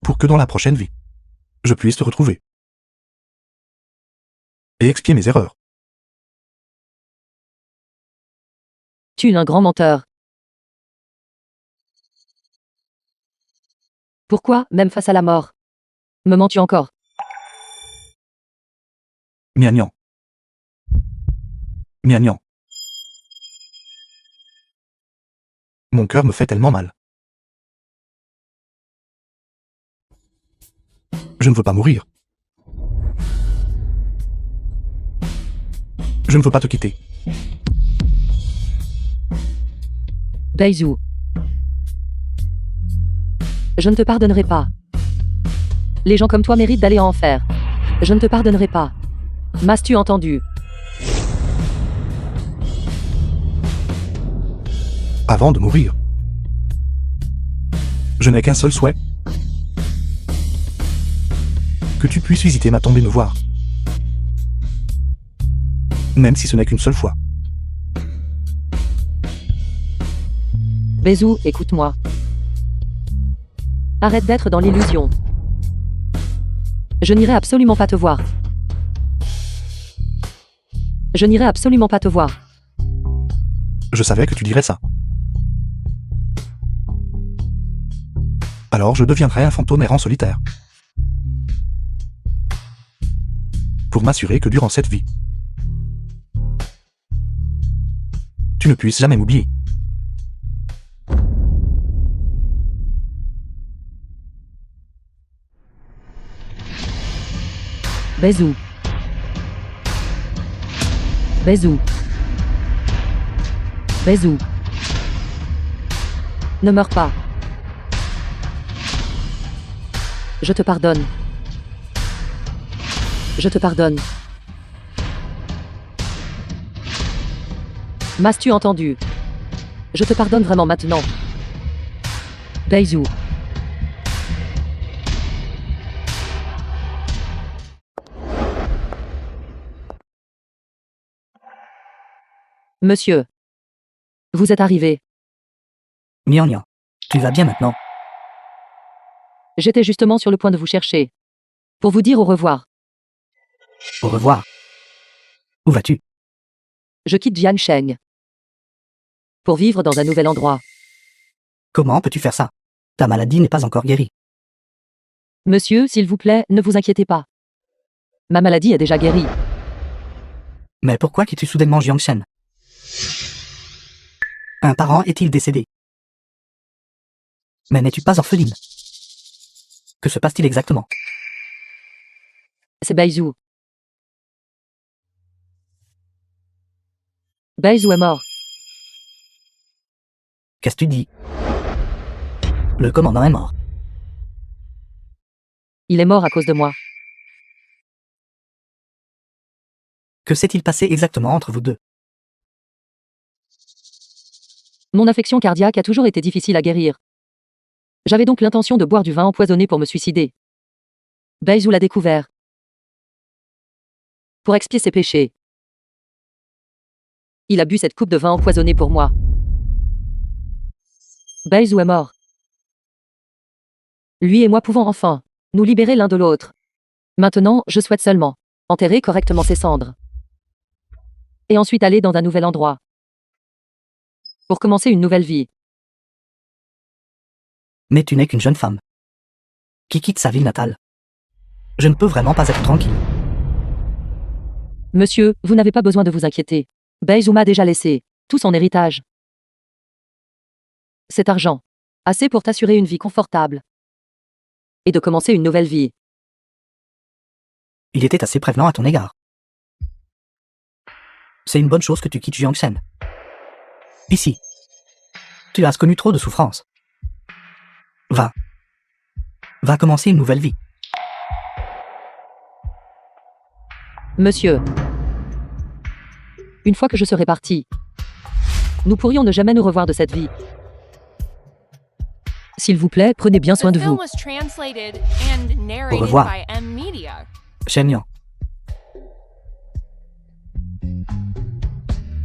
A: Pour que dans la prochaine vie, je puisse te retrouver. Et expier mes erreurs.
B: Tu es un grand menteur. Pourquoi, même face à la mort, me mens-tu encore?
A: Miagnan. Miagnan. Mon cœur me fait tellement mal. Je ne veux pas mourir. Je ne veux pas te quitter.
B: Baizhou. Je ne te pardonnerai pas. Les gens comme toi méritent d'aller en enfer. Je ne te pardonnerai pas. M'as-tu entendu?
A: Avant de mourir, je n'ai qu'un seul souhait. Que tu puisses visiter ma tombe et me voir. Même si ce n'est qu'une seule fois.
B: Baizhou, écoute-moi. Arrête d'être dans l'illusion. Je n'irai absolument pas te voir. Je n'irai absolument pas te voir.
A: Je savais que tu dirais ça. Alors je deviendrai un fantôme errant solitaire. Pour m'assurer que durant cette vie, tu ne puisses jamais m'oublier.
B: Baizhou. Baizhou. Baizhou. Ne meurs pas. Je te pardonne. Je te pardonne. M'as-tu entendu? Je te pardonne vraiment maintenant. Baizhou. Monsieur. Vous êtes arrivé.
C: Miagnan. Tu vas bien maintenant?
B: J'étais justement sur le point de vous chercher. Pour vous dire au revoir.
C: Au revoir. Où vas-tu?
B: Je quitte Jiansheng. Pour vivre dans un nouvel endroit.
C: Comment peux-tu faire ça? Ta maladie n'est pas encore guérie.
B: Monsieur, s'il vous plaît, ne vous inquiétez pas. Ma maladie est déjà guérie.
C: Mais pourquoi quittes-tu soudainement Jiangshen? Un parent est-il décédé? Mais n'es-tu pas orpheline? Que se passe-t-il exactement?
B: C'est Baizhou. Baizhou est mort.
C: Qu'est-ce que tu dis? Le commandant est mort.
B: Il est mort à cause de moi.
C: Que s'est-il passé exactement entre vous deux?
B: Mon affection cardiaque a toujours été difficile à guérir. J'avais donc l'intention de boire du vin empoisonné pour me suicider. Baizhou l'a découvert. Pour expier ses péchés. Il a bu cette coupe de vin empoisonné pour moi. Baizhou est mort. Lui et moi pouvons enfin nous libérer l'un de l'autre. Maintenant, je souhaite seulement enterrer correctement ses cendres. Et ensuite aller dans un nouvel endroit. Pour commencer une nouvelle vie.
C: Mais tu n'es qu'une jeune femme qui quitte sa ville natale. Je ne peux vraiment pas être tranquille.
B: Monsieur, vous n'avez pas besoin de vous inquiéter. Baizhou m'a déjà laissé tout son héritage. Cet argent, assez pour t'assurer une vie confortable. Et de commencer une nouvelle vie.
C: Il était assez prévenant à ton égard. C'est une bonne chose que tu quittes Jiangshen. Ici, tu as connu trop de souffrances. Va commencer une nouvelle vie.
B: Monsieur, une fois que je serai parti, nous pourrions ne jamais nous revoir de cette vie. S'il vous plaît, prenez bien soin
D: The
B: de
D: film
B: vous.
D: was translated and narrated
C: revoir.
D: by M Media.
C: Shen Yang.